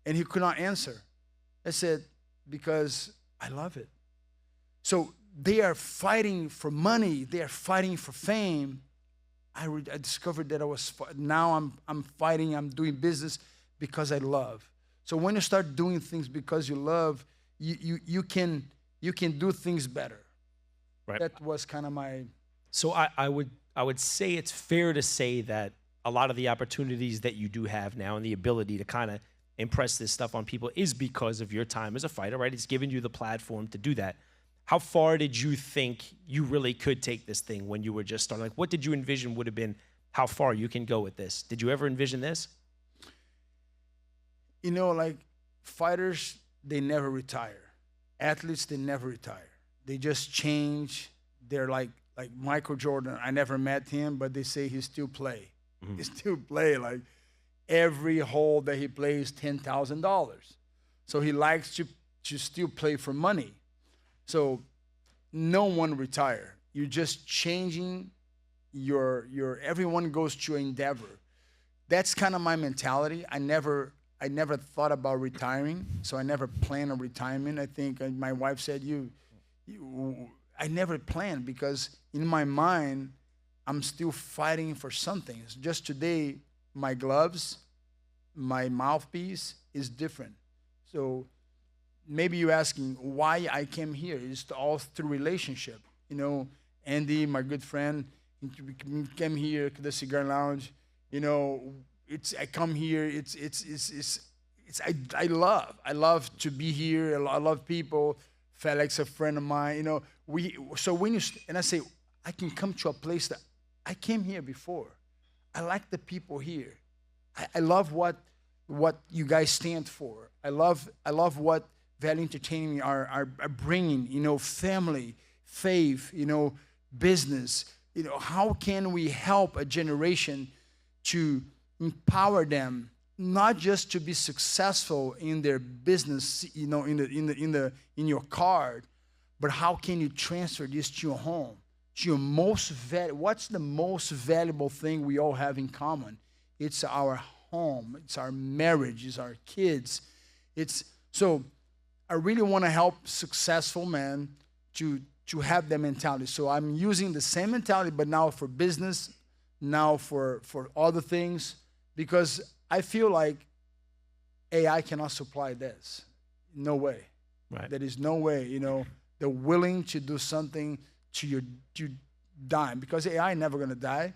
And he could not answer. I said, because I love it. So they are fighting for money. They are fighting for fame. I discovered that now I'm fighting. I'm doing business because I love. So when you start doing things because you love, you can do things better. Right. That was kind of my. So I would say it's fair to say that a lot of the opportunities that you do have now and the ability to kind of impress this stuff on people is because of your time as a fighter, right? It's given you the platform to do that. How far did you think you really could take this thing when you were just starting? Like, what did you envision would have been how far you can go with this? Did you ever envision this? You know, like fighters, they never retire. Athletes, they never retire. They just change. They're like Michael Jordan. I never met him, but they say he still play. Mm-hmm. He still play. Like every hole that he plays, $10,000. So he likes to still play for money. So no one retire. You're just changing your everyone goes to an endeavor. That's kind of my mentality. I never thought about retiring, so I never planned a retirement. I think my wife said, I never planned because in my mind, I'm still fighting for something. It's just today, my gloves, my mouthpiece is different. So maybe you're asking why I came here. It's all through relationship. You know, Andy, my good friend, he came here to the Cigar Lounge. You know, I come here. I love to be here. I love people. Felix, a friend of mine. You know, and I say I can come to a place that I came here before. I like the people here. I love what you guys stand for. I love what Value Entertainment are bringing. You know, family, faith. You know, business. You know, how can we help a generation to empower them, not just to be successful in their business, you know, in your card, but how can you transfer this to your home, to your what's the most valuable thing we all have in common? It's our home, it's our marriage, it's our kids. So I really want to help successful men to have that mentality. So I'm using the same mentality, but now for business, now for other things, because I feel like AI cannot supply this. No way. Right. There is no way, you know, they're willing to do something to your dime, because AI never going to die,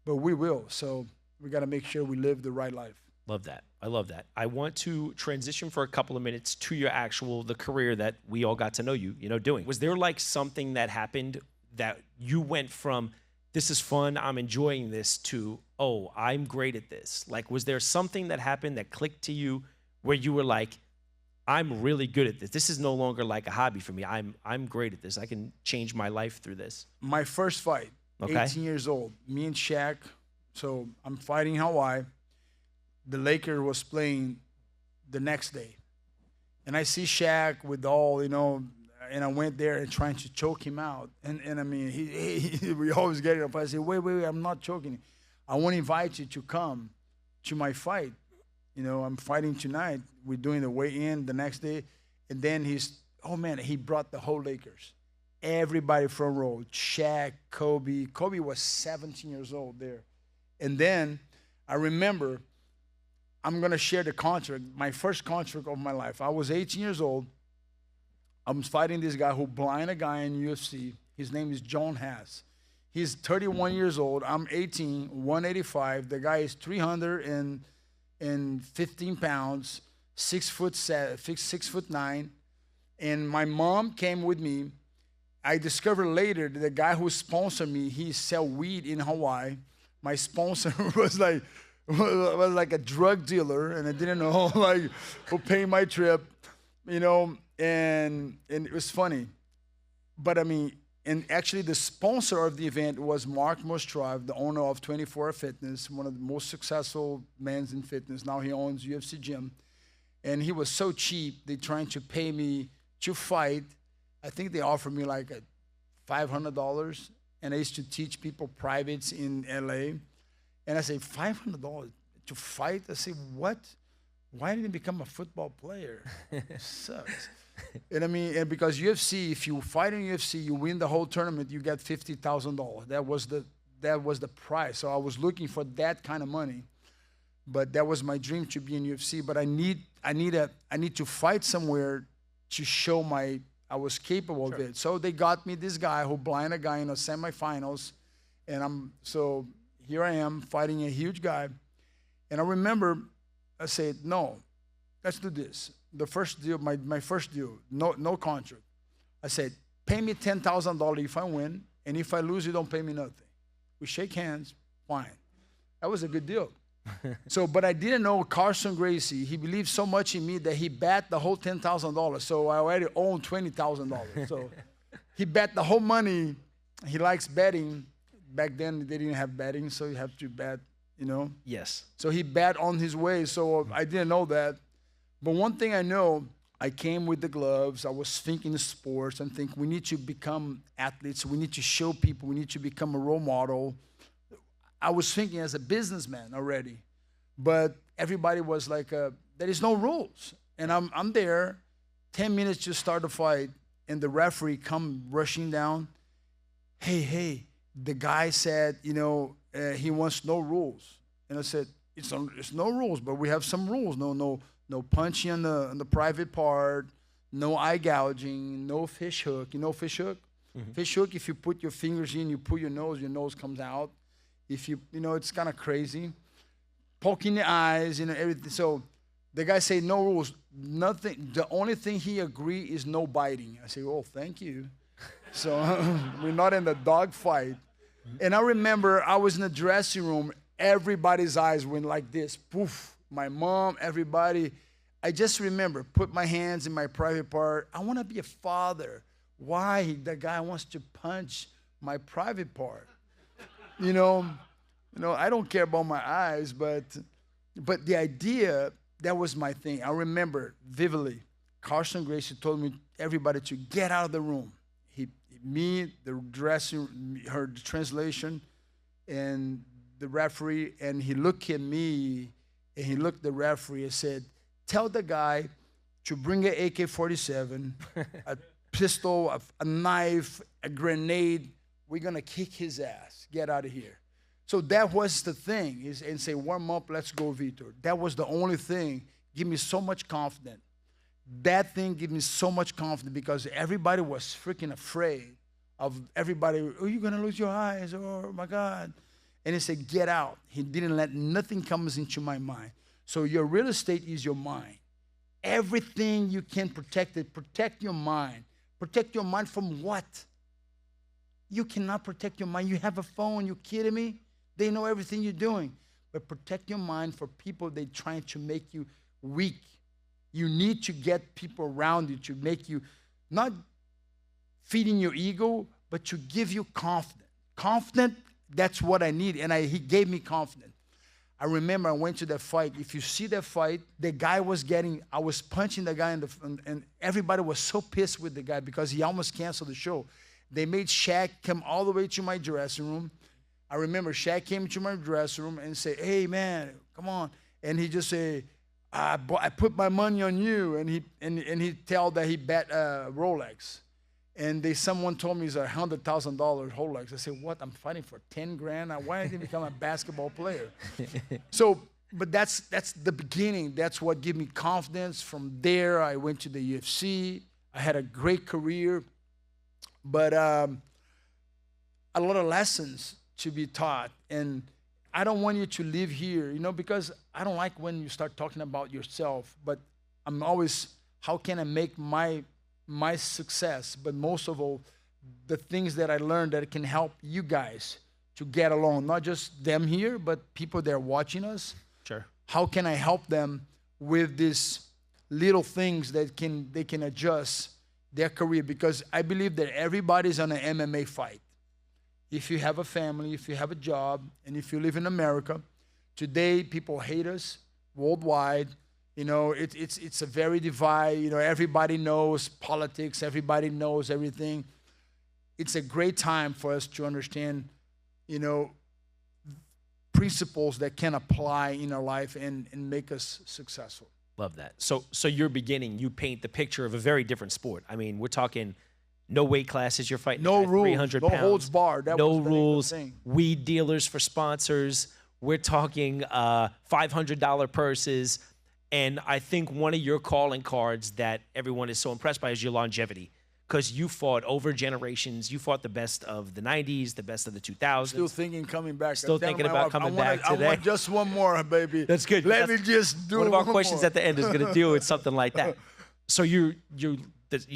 but we will. So we got to make sure we live the right life. Love that. I love that. I want to transition for a couple of minutes to the career that we all got to know you doing. Was there like something that happened that you went from, this is fun, I'm enjoying this, to, oh, I'm great at this? Like, was there something that happened that clicked to you where you were like, I'm really good at this. This is no longer like a hobby for me. I'm great at this. I can change my life through this. My first fight, Okay. 18 years old, me and Shaq. So I'm fighting in Hawaii. The Lakers was playing the next day. And I see Shaq with all, and I went there and trying to choke him out. And I mean, we always get it up. I say, wait, I'm not choking him. I want to invite you to come to my fight. I'm fighting tonight. We're doing the weigh-in the next day. And then he brought the whole Lakers. Everybody front row. Shaq, Kobe. Kobe was 17 years old there. And then I remember, I'm going to share the contract, my first contract of my life. I was 18 years old. I'm fighting this guy who blind a guy in UFC. His name is John Haas. He's 31 years old. I'm 18, 185. The guy is 315 pounds, 6'9". And my mom came with me. I discovered later that the guy who sponsored me, he sell weed in Hawaii. My sponsor was like a drug dealer, and I didn't know who paid my trip, and it was funny. But I mean, and actually the sponsor of the event was Mark Mostrov, the owner of 24 Fitness, one of the most successful men in fitness. Now he owns UFC Gym. And he was so cheap, they trying to pay me to fight. I think they offered me like $500. And I used to teach people privates in LA. And I say, $500 to fight? I say, what? Why didn't I become a football player? Sucks. And I mean, and because UFC, if you fight in UFC, you win the whole tournament, you get $50,000. That was the price. So I was looking for that kind of money. But that was my dream, to be in UFC. But I need to fight somewhere to show I was capable of it. So they got me this guy who blind a guy in the semifinals. And so here I am fighting a huge guy. And I remember I said, no, let's do this. The first deal, my first deal, no contract. I said, pay me $10,000 if I win, and if I lose, you don't pay me nothing. We shake hands, fine. That was a good deal. But I didn't know Carson Gracie. He believed so much in me that he bet the whole $10,000. So I already owned $20,000. So he bet the whole money. He likes betting. Back then, they didn't have betting, so you have to bet, Yes. So he bet on his way. So I didn't know that. But one thing I know, I came with the gloves. I was thinking sports and think we need to become athletes. We need to show people. We need to become a role model. I was thinking as a businessman already. But everybody was like, there is no rules. And I'm there, 10 minutes to start the fight, and the referee come rushing down. Hey, the guy said, he wants no rules. And I said, it's no rules, but we have some rules. No punching on the private part, no eye gouging, no fish hook. You know fish hook? Mm-hmm. Fish hook, if you put your fingers in, you pull your nose comes out. If it's kind of crazy. Poking the eyes, everything. So the guy said no rules, nothing. The only thing he agreed is no biting. I say, oh, thank you. So we're not in the dog fight. And I remember I was in the dressing room. Everybody's eyes went like this. Poof. My mom, everybody. I just remember, put my hands in my private part. I want to be a father. Why? The guy wants to punch my private part. I don't care about my eyes, but the idea, that was my thing. I remember vividly, Carson Gracie told me, everybody to get out of the room. The dressing, her translation, and the referee, and he looked at me, and he looked at the referee and said, tell the guy to bring an AK-47, a pistol, a knife, a grenade. We're going to kick his ass. Get out of here. So that was the thing, and say, warm up, let's go, Vitor. That was the only thing. Give me so much confidence. That thing gave me so much confidence because everybody was freaking afraid of everybody. Oh, you're going to lose your eyes. Oh, my God. And he said, get out. He didn't let nothing comes into my mind. So your real estate is your mind. Everything you can protect it. Protect your mind. Protect your mind from what? You cannot protect your mind. You have a phone. You kidding me? They know everything you're doing. But protect your mind for people. They're trying to make you weak. You need to get people around you to make you not feeding your ego, but to give you confidence. Confident, that's what I need. And he gave me confidence. I remember I went to that fight. If you see that fight, the guy was I was punching the guy and everybody was so pissed with the guy because he almost canceled the show. They made Shaq come all the way to my dressing room. I remember Shaq came to my dressing room and said, "Hey man, come on." And he just said, I put my money on you. And he tell that he bet Rolex. And someone told me it's $100,000 Rolex. I said, what? I'm fighting for 10 grand? Why didn't I become a basketball player? So, but that's the beginning. That's what gave me confidence. From there, I went to the UFC. I had a great career. But a lot of lessons to be taught. And I don't want you to live here, because I don't like when you start talking about yourself. But I'm always, how can I make my success, but most of all, the things that I learned that can help you guys to get along, not just them here, but people that are watching us. Sure. How can I help them with these little things that they can adjust their career? Because I believe that everybody's on an MMA fight. If you have a family, if you have a job, and if you live in America, today people hate us worldwide. It's a very divide. Everybody knows politics. Everybody knows everything. It's a great time for us to understand, principles that can apply in our life and make us successful. Love that. So your beginning, you paint the picture of a very different sport. I mean, we're talking no weight classes you're fighting. No rules. 300 no pounds. holds barred. That no was the rules. thing. Weed dealers for sponsors. We're talking $500 purses. And I think one of your calling cards that everyone is so impressed by is your longevity, because you fought over generations. You fought the best of the 90s, the best of the 2000s. Still thinking coming back. Still thinking about coming back today. I want just one more, baby. That's good. Let me just do one of our one questions more. at the end is going to deal with something like that. So you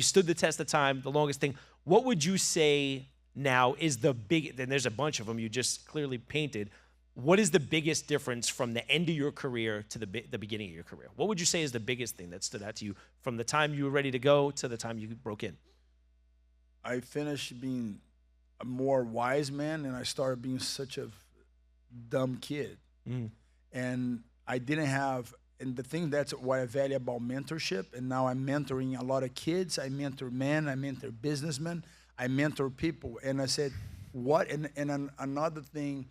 stood the test of time, the longest thing. What would you say now is the big, and there's a bunch of them you just clearly painted. What is the biggest difference from the end of your career to the beginning of your career? What would you say is the biggest thing that stood out to you from the time you were ready to go to the time you broke in? I finished being a more wise man, and I started being such a dumb kid. And I didn't have, and the thing that's what I value about mentorship, and now I'm mentoring a lot of kids. I mentor men, I mentor businessmen, I mentor people. And I said, what, and another thing,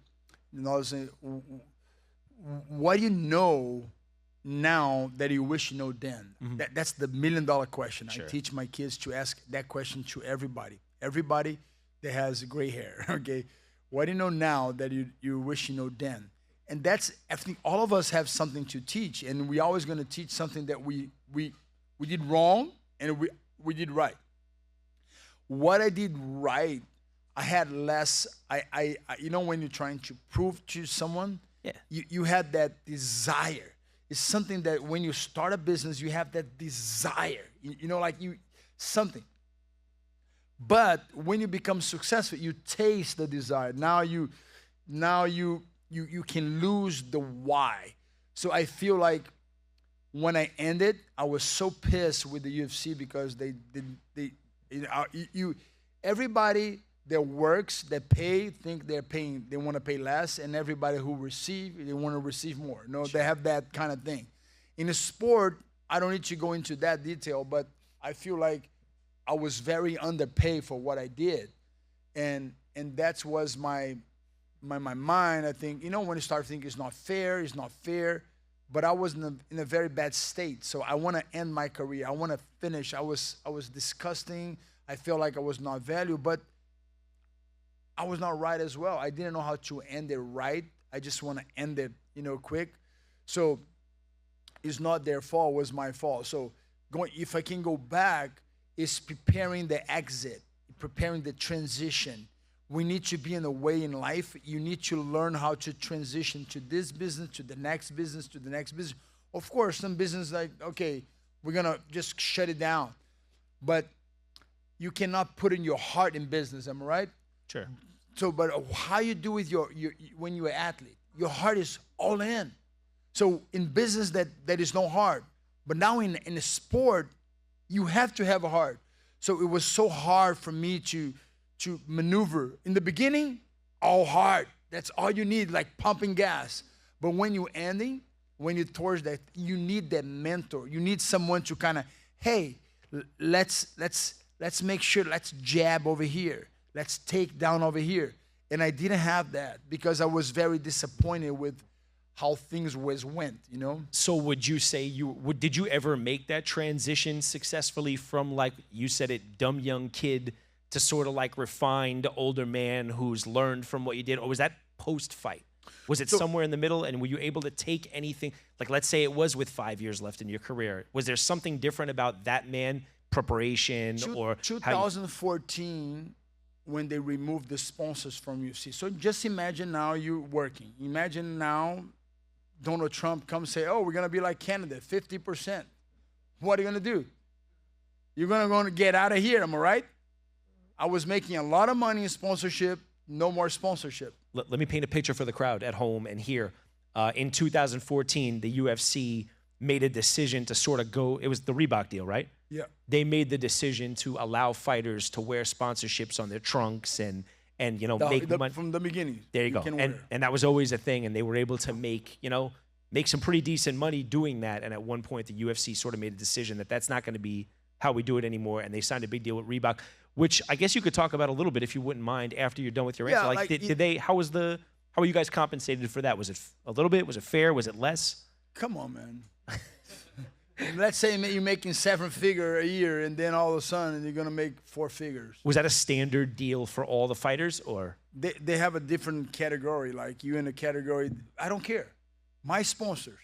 what do you know now that you wish you know then? That's the $1 million question. Sure. I teach my kids to ask that question to everybody that has gray hair. Okay, what do you know now that you wish you know then? And that's, I think all of us have something to teach, and we're always going to teach something that we did wrong and we did right. What I did right, I had less, when you're trying to prove to someone, you had that desire. It's something that when you start a business, you have that desire, something. But when you become successful, you taste the desire. Now you can lose the why. So I feel like when I ended, I was so pissed with the UFC because everybody that works, that think they want to pay less, and everybody who receive, they want to receive more. They have that kind of thing. In a sport, I don't need to go into that detail, but I feel like I was very underpaid for what I did. And that was my mind. I think, when you start thinking it's not fair, but I was in a very bad state. So I want to end my career. I want to finish. I was disgusting. I felt like I was not valued, but I was not right as well. I didn't know how to end it right. I just want to end it, quick. So it's not their fault, it was my fault. So if I can go back, it's preparing the exit, preparing the transition. We need to be in a way in life. You need to learn how to transition to this business, to the next business, to the next business. Of course, some business like, okay, we're going to just shut it down. But you cannot put in your heart in business, am I right? Sure. So, but how you do with when you're an athlete, your heart is all in. So in business that is no heart. But now in the sport, you have to have a heart. So it was so hard for me to maneuver. In the beginning, all heart. That's all you need, like pumping gas. But when you're ending, when you're towards that, you need that mentor. You need someone to kind of, hey, let's make sure, let's jab over here. Let's take down over here. And I didn't have that because I was very disappointed with how things went, you know? So would you say did you ever make that transition successfully from, like you said it, dumb young kid to sort of like refined older man who's learned from what you did? Or was that post-fight? Was it somewhere in the middle? And were you able to take anything, like let's say it was with 5 years left in your career. Was there something different about that man, preparation or 2014, when they removed the sponsors from UFC. So just imagine now you're working. Imagine now Donald Trump comes say, oh, we're going to be like Canada, 50%. What are you going to do? You're going to get out of here, am I right? I was making a lot of money in sponsorship, no more sponsorship. Let me paint a picture for the crowd at home and here. In 2014, the UFC made a decision to sort of go, it was the Reebok deal, right? Yeah. They made the decision to allow fighters to wear sponsorships on their trunks and you know, make money. From the beginning. There you go. And that was always a thing, and they were able to make some pretty decent money doing that. And at one point, the UFC sort of made a decision that that's not going to be how we do it anymore, and they signed a big deal with Reebok, which I guess you could talk about a little bit if you wouldn't mind after you're done with your answer. Like, did they? How were you guys compensated for that? Was it a little bit? Was it fair? Was it less? Come on, man. Let's say you're making 7-figure a year, and then all of a sudden you're gonna make 4 figures. Was that a standard deal for all the fighters, or they have a different category? Like you in a category, I don't care. My sponsors,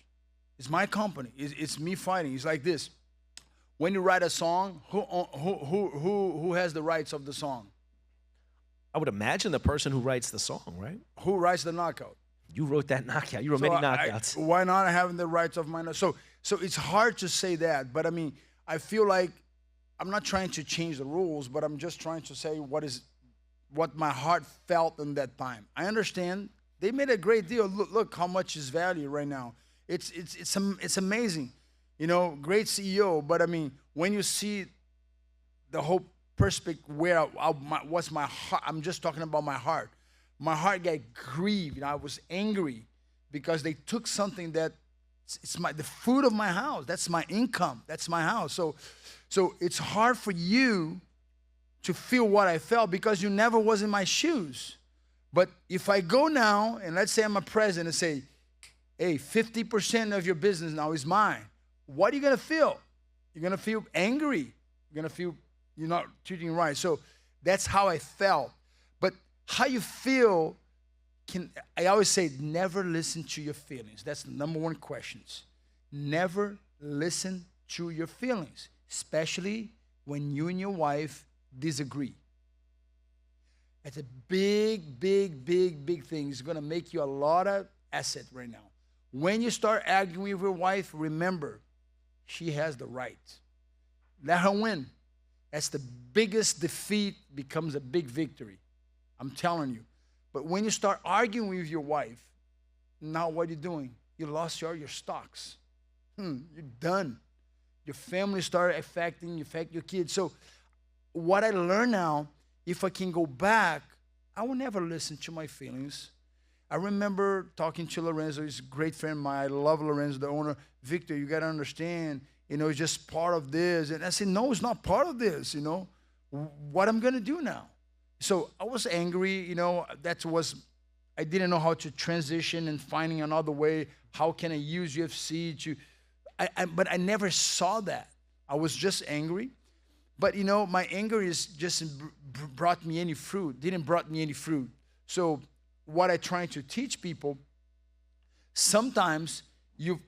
it's my company. It's me fighting. It's like this. When you write a song, who has the rights of the song? I would imagine the person who writes the song, right? Who writes the knockout? You wrote that knockout. You wrote many knockouts. Why not having the rights of my knockout? So it's hard to say that, but I mean, I feel like I'm not trying to change the rules, but I'm just trying to say what my heart felt in that time. I understand they made a great deal. Look how much is value right now. It's amazing, you know. Great CEO, but I mean, when you see the whole perspective, what's my heart? I'm just talking about my heart. My heart got grieved. You know, I was angry because they took something that it's the food of my house. That's my income. That's my house. So it's hard for you to feel what I felt because you never was in my shoes. But if I go now and let's say I'm a president and say, hey, 50% of your business now is mine, what are you gonna feel? You're gonna feel angry. You're gonna feel you're not treating right. So that's how I felt. But how you feel, I always say, never listen to your feelings. That's the number one question. Never listen to your feelings, especially when you and your wife disagree. That's a big, big, big, big thing. It's going to make you a lot of asset right now. When you start arguing with your wife, remember, she has the right. Let her win. That's the biggest defeat becomes a big victory. I'm telling you. But when you start arguing with your wife, now what are you doing? You lost all your stocks. You're done. Your family started affect your kids. So what I learned now, if I can go back, I will never listen to my feelings. I remember talking to Lorenzo. He's a great friend of mine. I love Lorenzo, the owner. Victor, you got to understand, it's just part of this. And I said, no, it's not part of this, What I'm going to do now? So I was angry, I didn't know how to transition and finding another way. How can I use UFC to, but I never saw that. I was just angry. But, my anger is just brought me any fruit, didn't brought me any fruit. So what I try to teach people, sometimes the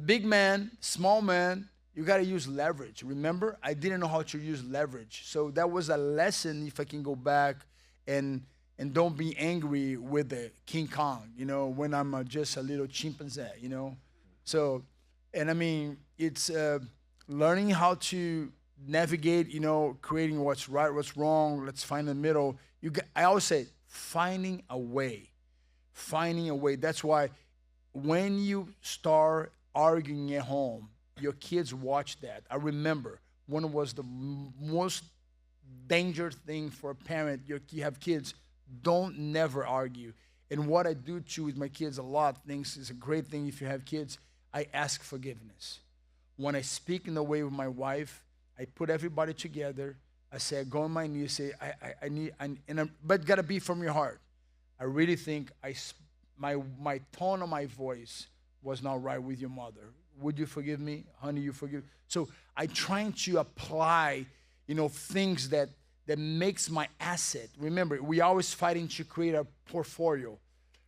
big man, small man, you got to use leverage. Remember, I didn't know how to use leverage. So that was a lesson if I can go back and don't be angry with the King Kong, when I'm just a little chimpanzee, So, and I mean, it's learning how to navigate, creating what's right, what's wrong. Let's find the middle. I always say, finding a way. That's why when you start arguing at home, your kids watch that. I remember one was the most dangerous thing for a parent. You have kids, don't never argue. And what I do too with my kids a lot, things is a great thing if you have kids, I ask forgiveness. When I speak in the way with my wife, I put everybody together. I say, I go on my knees, say, but gotta be from your heart. I really think my tone of my voice was not right with your mother. Would you forgive me? Honey, you forgive? So I trying to apply, things that makes my asset. Remember, we always fighting to create a portfolio.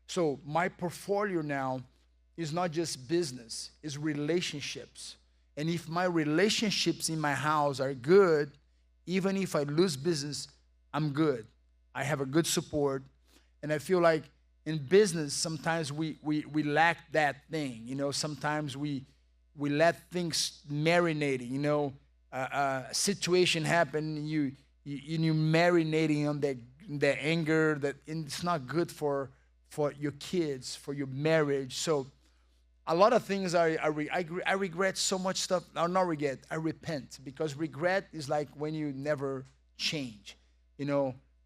So my portfolio now is not just business, it's relationships. And if my relationships in my house are good, even if I lose business, I'm good. I have a good support. And I feel like in business, sometimes we lack that thing. Sometimes we let things marinate. Situation happen, you marinating on that anger, and it's not good for your kids, for your marriage. So a lot of things I regret so much stuff. No, not regret. I repent, because regret is like when you never change.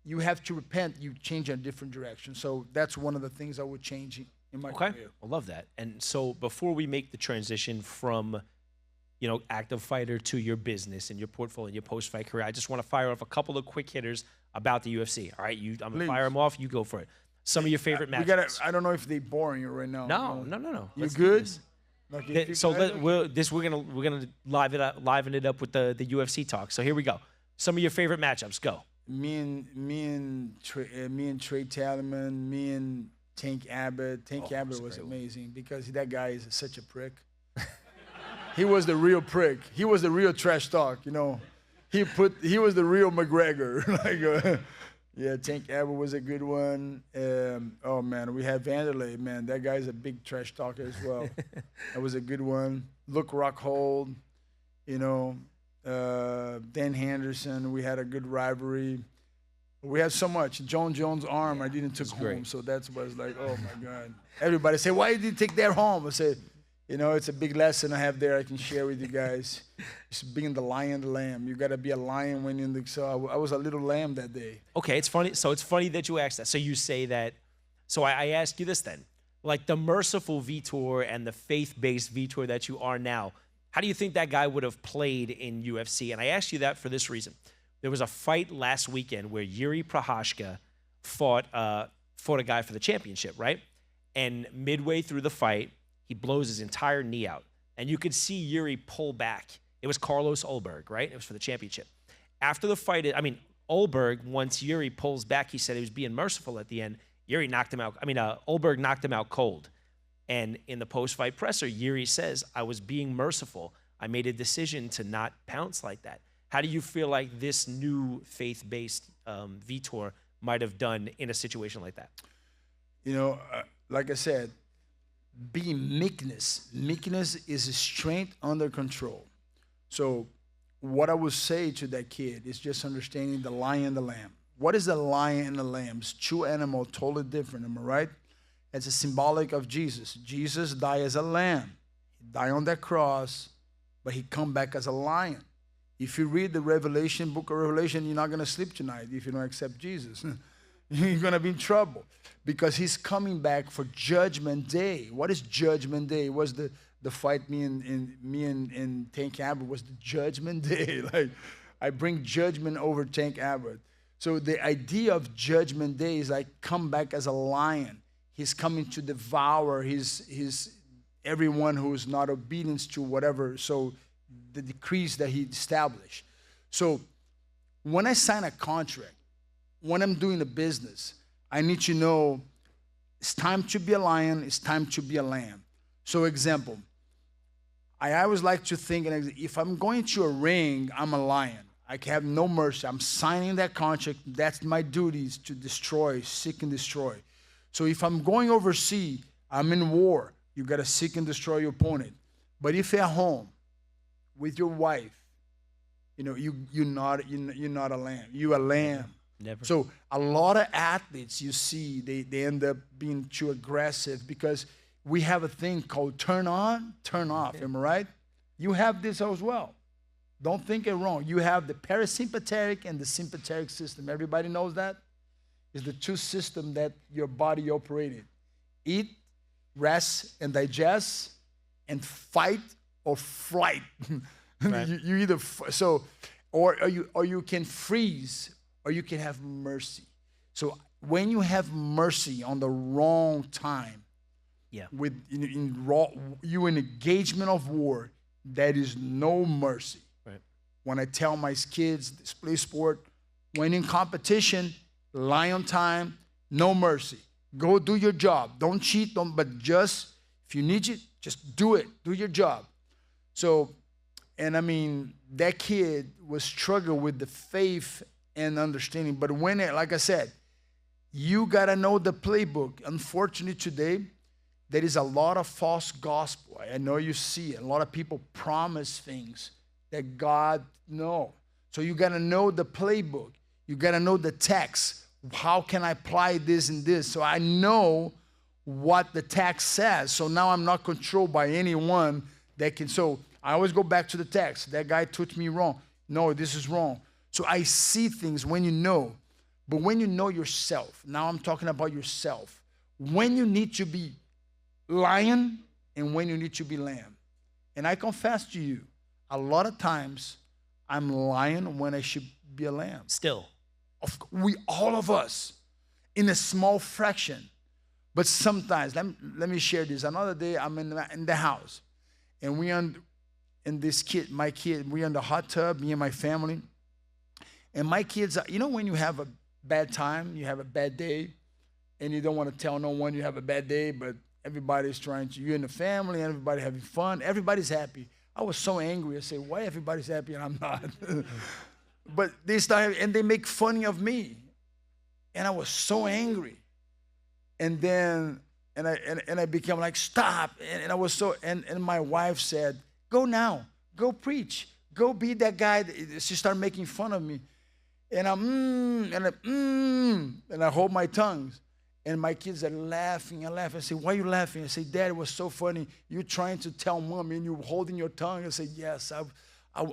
You have to repent. You change in a different direction. So that's one of the things I would change in my career. I love that. And so before we make the transition from, active fighter to your business and your portfolio and your post-fight career, I just want to fire off a couple of quick hitters about the UFC. All right, I'm gonna fire them off. You go for it. Some of your favorite matches. I don't know if they're boring you right now. No. You good? We're gonna liven it up with the UFC talk. So here we go. Some of your favorite matchups. Go. Me and Trey Talman, me and Tank Abbott. Tank Abbott was amazing because that guy is such a prick. He was the real prick. He was the real trash talk. He was the real McGregor. Tank Abbott was a good one. Oh man, we had Vanderlei. Man, that guy's a big trash talker as well. That was a good one. Luke Rockhold, Dan Henderson. We had a good rivalry. We had so much. John Jones' arm I didn't take home, great. So that was like, oh my God. Everybody say, why did you take that home? I said, it's a big lesson I have there I can share with you guys. It's being the lion, the lamb. You got to be a lion when you're in the. So I was a little lamb that day. Okay, it's funny. So it's funny that you asked that. So you say that. So I ask you this then. Like the merciful Vitor and the faith-based Vitor that you are now, how do you think that guy would have played in UFC? And I asked you that for this reason. There was a fight last weekend where Yuri Prochazka fought a guy for the championship, right? And midway through the fight, he blows his entire knee out. And you could see Yuri pull back. It was Carlos Ulberg, right? It was for the championship. After the fight, Ulberg, once Yuri pulls back, he said he was being merciful at the end. Yuri knocked him out. Ulberg knocked him out cold. And in the post-fight presser, Yuri says, I was being merciful. I made a decision to not pounce like that. How do you feel like this new faith-based Vitor might have done in a situation like that? Like I said, being meekness. Meekness is strength under control. So what I would say to that kid is just understanding the lion and the lamb. What is the lion and the lamb? It's two animals, totally different, am I right? It's a symbolic of Jesus. Jesus died as a lamb. He died on that cross, but he come back as a lion. If you read the book of Revelation, you're not going to sleep tonight if you don't accept Jesus. You're going to be in trouble because he's coming back for Judgment Day. What is Judgment Day? It was the fight me and Tank Abbott was the Judgment Day. Like I bring judgment over Tank Abbott. So the idea of Judgment Day is like come back as a lion. He's coming to devour his everyone who is not obedient to whatever. So the decrees that he established. So when I sign a contract, when I'm doing a business, I need to know it's time to be a lion, it's time to be a lamb. So example, I always like to think, if I'm going to a ring, I'm a lion. I have no mercy. I'm signing that contract. That's my duties to destroy, seek and destroy. So if I'm going overseas, I'm in war. You got to seek and destroy your opponent. But if you're at home with your wife, you're not a lamb. You're a lamb. Never. So a lot of athletes you see, they end up being too aggressive because we have a thing called turn on, turn off. Am I right? You have this as well. Don't think it wrong. You have the parasympathetic and the sympathetic system. Everybody knows that? It's the two systems that your body operated. Eat, rest, and digest, and fight or flight. Right. you either or you can freeze, or you can have mercy. So when you have mercy on the wrong time, with you in engagement of war, there is no mercy. Right. When I tell my kids, display sport, when in competition, lie on time, no mercy. Go do your job. Don't cheat, but just, if you need it, just do it. Do your job. So, and I mean, that kid was struggling with the faith and understanding. But when like I said, you got to know the playbook. Unfortunately, today, there is a lot of false gospel. I know you see it. A lot of people promise things that God knows. So you got to know the playbook. You got to know the text. How can I apply this and this? So I know what the text says. So now I'm not controlled by anyone that can. So I always go back to the text. That guy taught me wrong. No, this is wrong. So I see things when you know. But when you know yourself, now I'm talking about yourself. When you need to be lion and when you need to be lamb. And I confess to you, a lot of times I'm lion when I should be a lamb. Still. All of us, in a small fraction. But sometimes, let me share this. Another day, I'm in the house, and we my kid, we in the hot tub, me and my family. And my kids, you know when you have a bad time, you have a bad day, and you don't want to tell no one you have a bad day, but everybody's you're in the family, and everybody having fun, everybody's happy. I was so angry. I said, why everybody's happy and I'm not? But they started, and they make fun of me. And I was so angry. And then, and I became like, stop. And I was so, and my wife said, go now, go preach, go be that guy. She started making fun of me. And and I hold my tongue. And my kids are laughing and laughing. I say, why are you laughing? I say, Dad, it was so funny. You're trying to tell Mommy and you're holding your tongue. I say, yes, I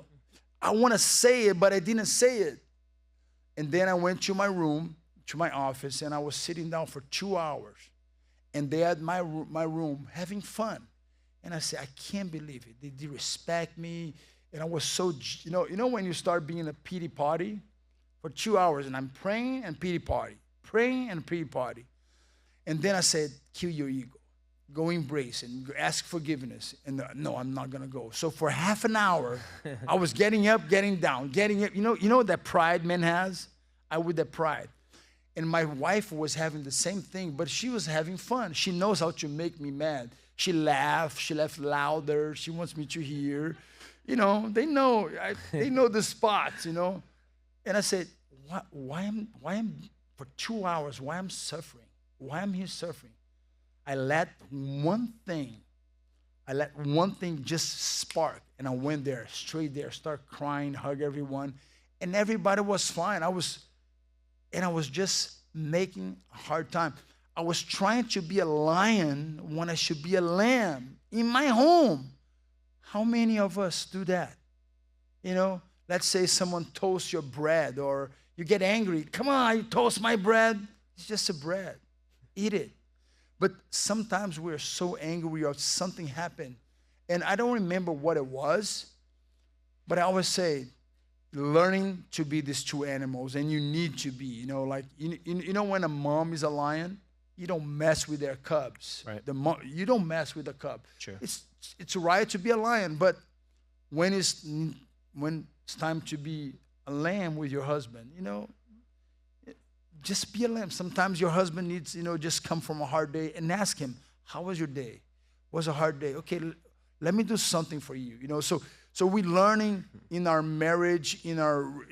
want to say it, but I didn't say it. And then I went to my room, to my office, and I was sitting down for 2 hours. And they had my room having fun. And I said, I can't believe it. They did respect me. And I was so, you know when you start being a pity party? For 2 hours, and I'm praying and pity party, praying and pity party. And then I said, kill your ego. Go embrace and ask forgiveness. And no, I'm not going to go. So for half an hour, I was getting up, getting down, getting up. You know that pride man has? I with that pride. And my wife was having the same thing, but she was having fun. She knows how to make me mad. She laughed louder. She wants me to hear. They know the spots, And I said, why am for 2 hours, why I'm suffering? Why am here suffering? I let one thing just spark, and I went there, straight there, start crying, hug everyone, and everybody was fine. I was just making a hard time. I was trying to be a lion when I should be a lamb in my home. How many of us do that? Let's say someone toasts your bread, or you get angry. Come on, you toast my bread. It's just a bread. Eat it. But sometimes we're so angry or something happened. And I don't remember what it was, but I always say, learning to be these two animals, and you need to be, when a mom is a lion, you don't mess with their cubs. Right. You don't mess with the cub. Sure. It's right to be a lion, but when it's time to be a lamb with your husband, just be a lamb. Sometimes your husband needs, just come from a hard day and ask him, how was your day? Was a hard day? Okay, let me do something for you. So we're learning in our marriage,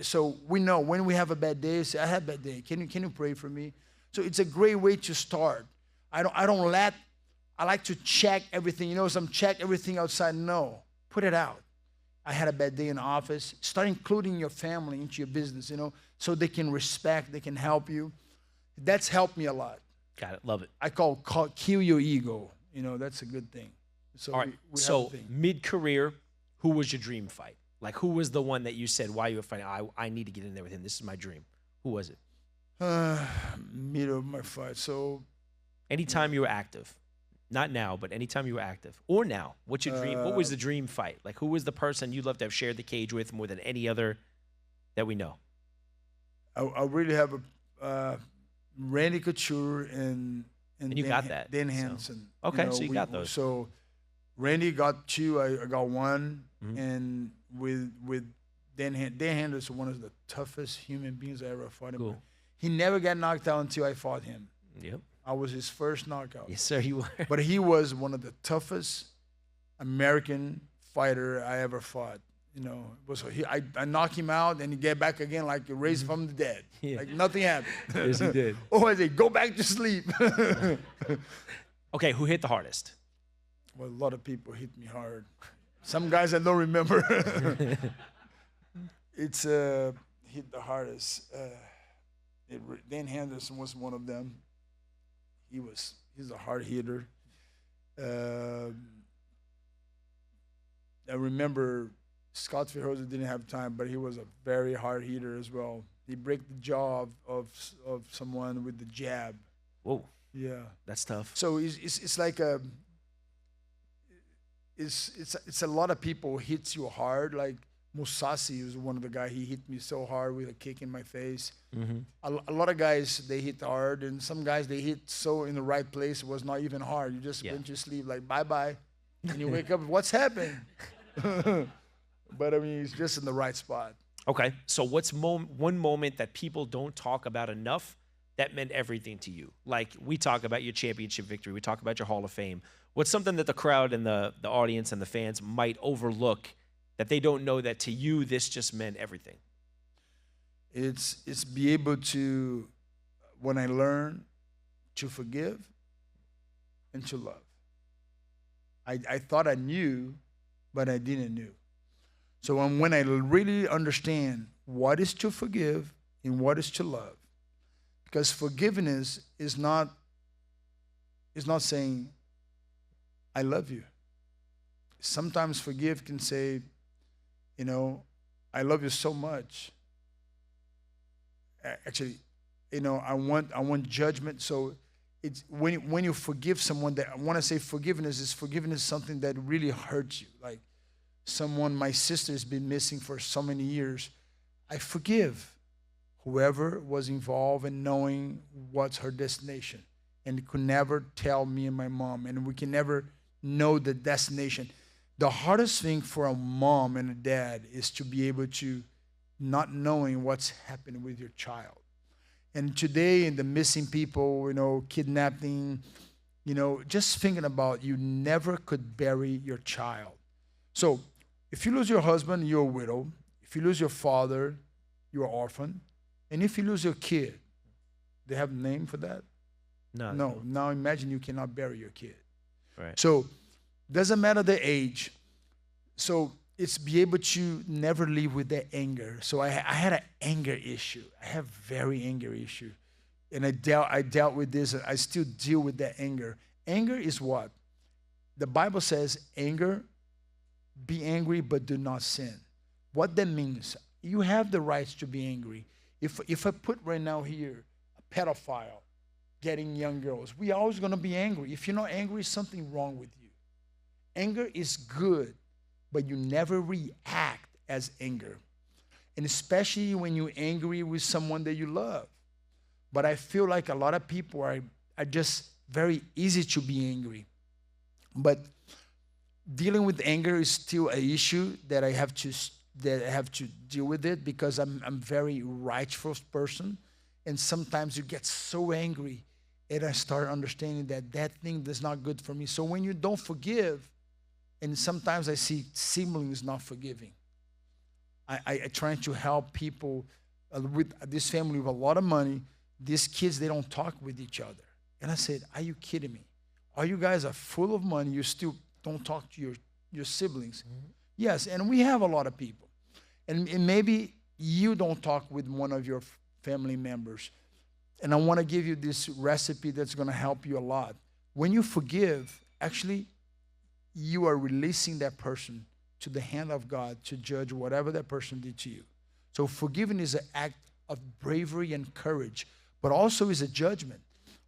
so we know when we have a bad day, say, I had a bad day. Can you pray for me? So it's a great way to start. I like to check everything. Some check everything outside. No, put it out. I had a bad day in the office. Start including your family into your business, so they can respect, they can help you. That's helped me a lot. Got it. Love it. I call kill your ego. that's a good thing. So All right. we have So a thing. mid-career, who was your dream fight? Like, who was the one that you said, why you were fighting? I need to get in there with him. This is my dream. Who was it? Middle of my fight. So Anytime you were active. Not now, but anytime you were active. Or now. What's your dream? What was the dream fight? Like, who was the person you'd love to have shared the cage with more than any other that we know? I really have a Randy Couture and you got that, Dan so- Hansen. Okay, so you got those. So Randy got 2, I got 1, Mhm. and with Dan Hansen is one of the toughest human beings I ever fought him. Cool. With. He never got knocked out until I fought him. Yep. I was his first knockout. Yes, sir, you were. But he was one of the toughest American fighter I ever fought. I knocked him out and he get back again like raised from the dead. Yeah. Like nothing happened. Yes, he did. Oh, I say, go back to sleep. Okay, who hit the hardest? Well, a lot of people hit me hard. Some guys I don't remember. It's hit the hardest. Dan Henderson was one of them. He's a hard hitter. I remember Scott Verhoeven didn't have time, but he was a very hard hitter as well. He break the jaw of someone with the jab. Whoa, Yeah. that's tough. So it's like it's a lot of people hits you hard. Like Musasi was one of the guys. He hit me so hard with a kick in my face. Mm-hmm. A lot of guys they hit hard, and some guys they hit so in the right place it was not even hard. You just went to sleep like bye bye, and you wake up. What's happened? But I mean, it's just in the right spot. Okay, so what's one moment that people don't talk about enough that meant everything to you? Like, we talk about your championship victory. We talk about your Hall of Fame. What's something that the crowd and the audience and the fans might overlook that they don't know that to you this just meant everything? It's be able to, when I learn to forgive and to love. I thought I knew, but I didn't know. So when I really understand what is to forgive and what is to love, because forgiveness is not saying I love you. Sometimes forgive can say, I love you so much. Actually, I want judgment. So it's when you forgive someone, that I want to say forgiveness is something that really hurts you. Like someone, my sister has been missing for so many years. I forgive whoever was involved in knowing what's her destination, and could never tell me and my mom, and we can never know the destination. The hardest thing for a mom and a dad is to be able to not knowing what's happening with your child. And today, in the missing people, kidnapping, just thinking about you never could bury your child. So if you lose your husband, you're a widow. If you lose your father, you're an orphan. And if you lose your kid, they have a name for that? No. Now imagine you cannot bury your kid. Right. So doesn't matter the age. So it's be able to never live with that anger. So I had an anger issue. I have very anger issue. And I dealt with this. I still deal with that anger. Anger is what? The Bible says be angry, but do not sin. What that means, you have the rights to be angry. If I put right now here a pedophile getting young girls, we always going to be angry. If you're not angry, something wrong with you. Anger is good, but you never react as anger. And especially when you're angry with someone that you love. But I feel like a lot of people are just very easy to be angry. But dealing with anger is still an issue that I have to deal with it, because I'm a very righteous person. And sometimes you get so angry, and I start understanding that thing is not good for me. So when you don't forgive, and sometimes I see siblings not forgiving. I try to help people with this family with a lot of money. These kids, they don't talk with each other. And I said, are you kidding me? Are you guys are full of money, you still don't talk to your siblings? Mm-hmm. Yes, and we have a lot of people. And maybe you don't talk with one of your family members. And I want to give you this recipe that's going to help you a lot. When you forgive, actually, you are releasing that person to the hand of God to judge whatever that person did to you. So forgiving is an act of bravery and courage, but also is a judgment.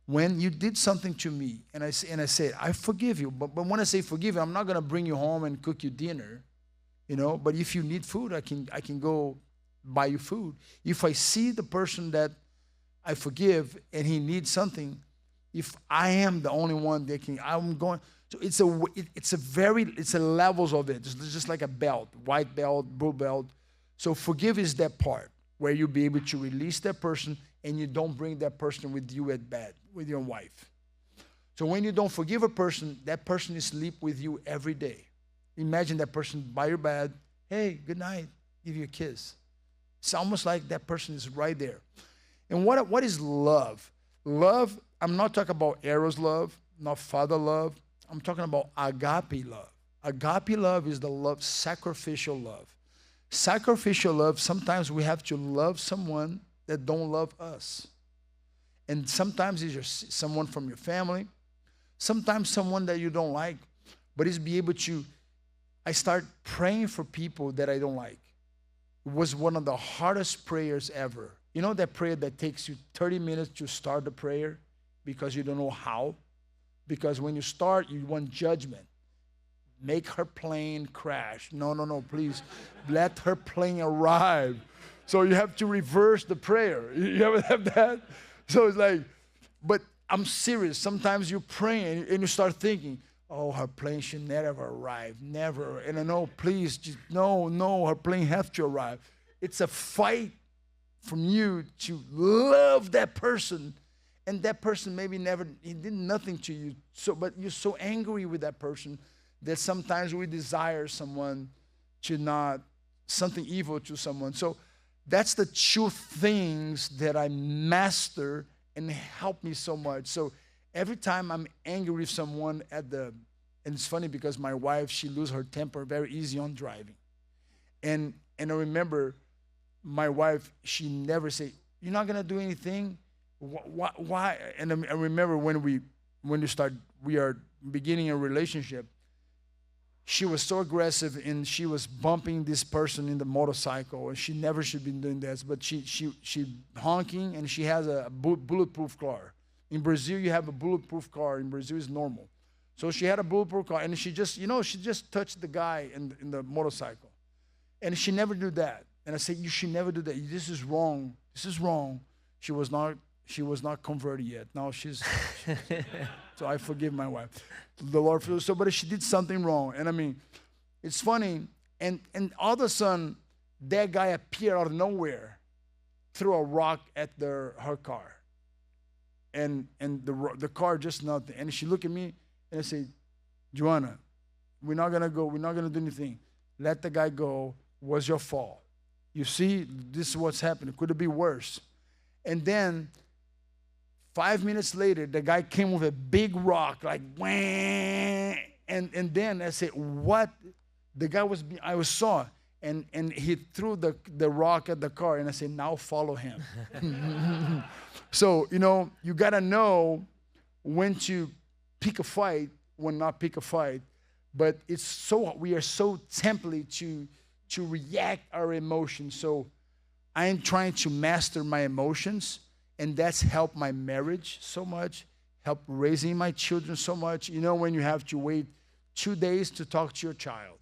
When you did something to me, and I said, I forgive you, but when I say forgive you, I'm not going to bring you home and cook you dinner, but if you need food, I can go buy you food. If I see the person that I forgive and he needs something, if I am the only one that I'm going. So it's a levels of it. It's just like a belt, white belt, blue belt. So forgive is that part where you'll be able to release that person and you don't bring that person with you at bed, with your wife. So when you don't forgive a person, that person is sleep with you every day. Imagine that person by your bed, hey, good night, give you a kiss. It's almost like that person is right there. And what is love? Love, I'm not talking about eros love, not father love. I'm talking about agape love. Agape love is the love, sacrificial love. Sacrificial love, sometimes we have to love someone that don't love us. And sometimes it's someone from your family, sometimes someone that you don't like, but it's be able to, I start praying for people that I don't like. It was one of the hardest prayers ever. You know that prayer that takes you 30 minutes to start the prayer because you don't know how? Because when you start, you want judgment. Make her plane crash. No, please. Let her plane arrive. So you have to reverse the prayer. You ever have that? So it's like, but I'm serious. Sometimes you're praying and you start thinking, oh, her plane should never arrive. Never. And I know, please, just, no, her plane has to arrive. It's a fight from you to love that person. And that person maybe he did nothing to you. But you're so angry with that person that sometimes we desire someone to not, something evil to someone. So that's the two things that I master and help me so much. So every time I'm angry with someone and it's funny because my wife, she loses her temper very easy on driving. And I remember my wife, she never say, you're not gonna do anything? Why? And I remember when we are beginning a relationship, she was so aggressive and she was bumping this person in the motorcycle, and she never should be doing this, but she honking, and she has a bulletproof car. In Brazil, you have a bulletproof car. In Brazil, it's normal. So she had a bulletproof car, and she just touched the guy in the motorcycle. And she never did that. And I said, you should never do that. This is wrong. This is wrong. She was not converted yet. Now so I forgive my wife. The Lord feels so, but she did something wrong. And I mean, it's funny. And all of a sudden, that guy appeared out of nowhere, threw a rock at her car. And the car just nothing. And she looked at me and I said, Joanna, we're not gonna go. We're not gonna do anything. Let the guy go. Was your fault. You see, this is what's happening. Could it be worse? And then 5 minutes later, the guy came with a big rock, like whang, and then I said, what? The guy I saw, and he threw the rock at the car, and I said, now follow him. So, you gotta know when to pick a fight, when not pick a fight, but we are so tempted to react our emotions. So I am trying to master my emotions, and that's helped my marriage so much, helped raising my children so much. When you have to wait 2 days to talk to your child.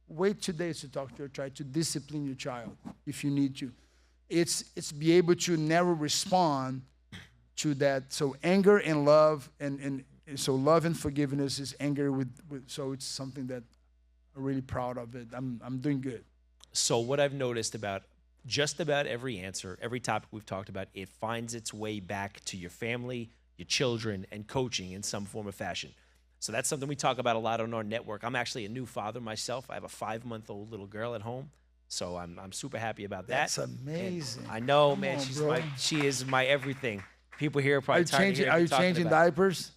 Wait 2 days to talk to your child, to discipline your child if you need to. It's be able to never respond to that. So anger and love, and so love and forgiveness is anger with so it's something that I'm really proud of it. I'm doing good. So what I've noticed about just about every answer, every topic we've talked about, it finds its way back to your family, your children, and coaching in some form or fashion. So that's something we talk about a lot on our network. I'm actually a new father myself. I have a 5-month-old little girl at home, so I'm super happy about that. That's amazing. And I know, Come man. on, She is my everything. People here are probably tired Are you changing diapers?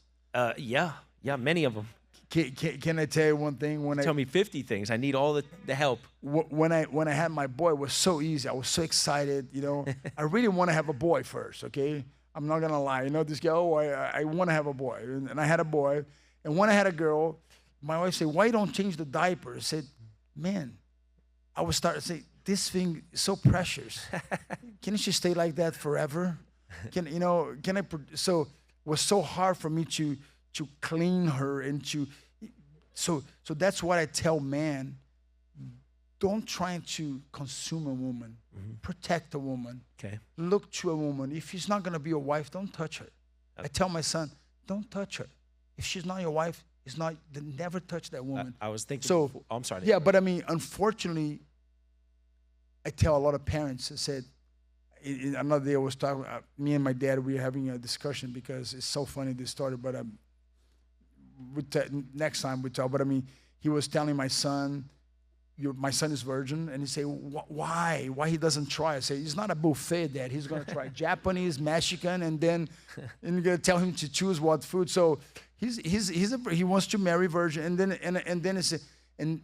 Yeah, many of them. Can I tell you one thing? Tell me 50 things. I need all the help. When I had my boy, it was so easy. I was so excited, I really want to have a boy first, okay? I'm not gonna lie. This guy, I want to have a boy, and I had a boy, And when I had a girl, my wife said, why you don't change the diaper? I said, man, I would start to say, this thing is so precious. Can't she stay like that forever? So it was so hard for me to clean her and so that's what I tell men. Don't try to consume a woman. Protect a woman. Okay. Look to a woman. If she's not going to be your wife, don't touch her. I tell my son, don't touch her. If she's not your wife, never touch that woman. I was thinking. So, I'm sorry. Yeah, but I mean, unfortunately, I tell a lot of parents, I said, another day I was talking, me and my dad, we were having a discussion because it's so funny this story, but next time we talk. But I mean, he was telling my son, my son is virgin, and he say, why? Why he doesn't try? I say, it's not a buffet, Dad. He's gonna try Japanese, Mexican, and then you're gonna tell him to choose what food. So he wants to marry virgin, and then he say, and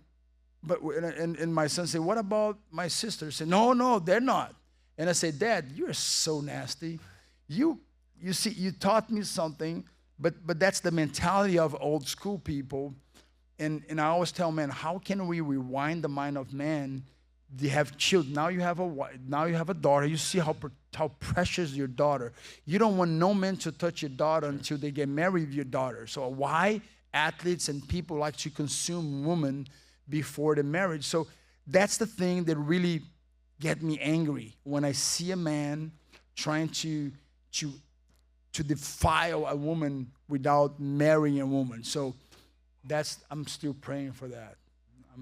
my son said, what about my sister? He said, no, they're not. And I said, Dad, you're so nasty. You see, you taught me something, but that's the mentality of old school people. And I always tell men, how can we rewind the mind of man? They have children. Now you have a daughter. You see how precious your daughter. You don't want no man to touch your daughter until they get married with your daughter. So why athletes and people like to consume women before the marriage? So that's the thing that really get me angry when I see a man trying to defile a woman without marrying a woman. So I'm still praying for that.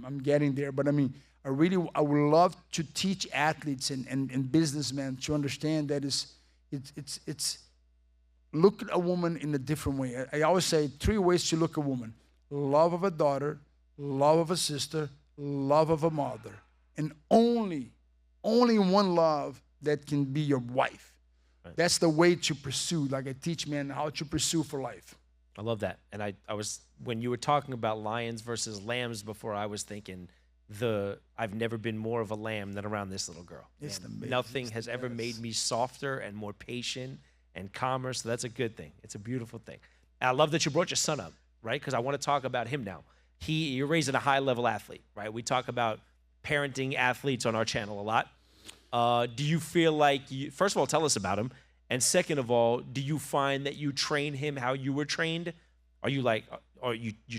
I'm getting there, but I mean, I would love to teach athletes and businessmen to understand that it's look at a woman in a different way. I always say 3 ways to look at a woman: love of a daughter, love of a sister, love of a mother, and only one love that can be your wife. Right. That's the way to pursue. Like I teach men how to pursue for life. I love that. And I was, when you were talking about lions versus lambs before, I was thinking I've never been more of a lamb than around this little girl. Nothing has ever made me softer and more patient and calmer. So that's a good thing. It's a beautiful thing. And I love that you brought your son up, right? Because I want to talk about him now. You're raising a high level athlete, right? We talk about parenting athletes on our channel a lot. Do you feel like, first of all, tell us about him. And second of all, do you find that you train him how you were trained? Are you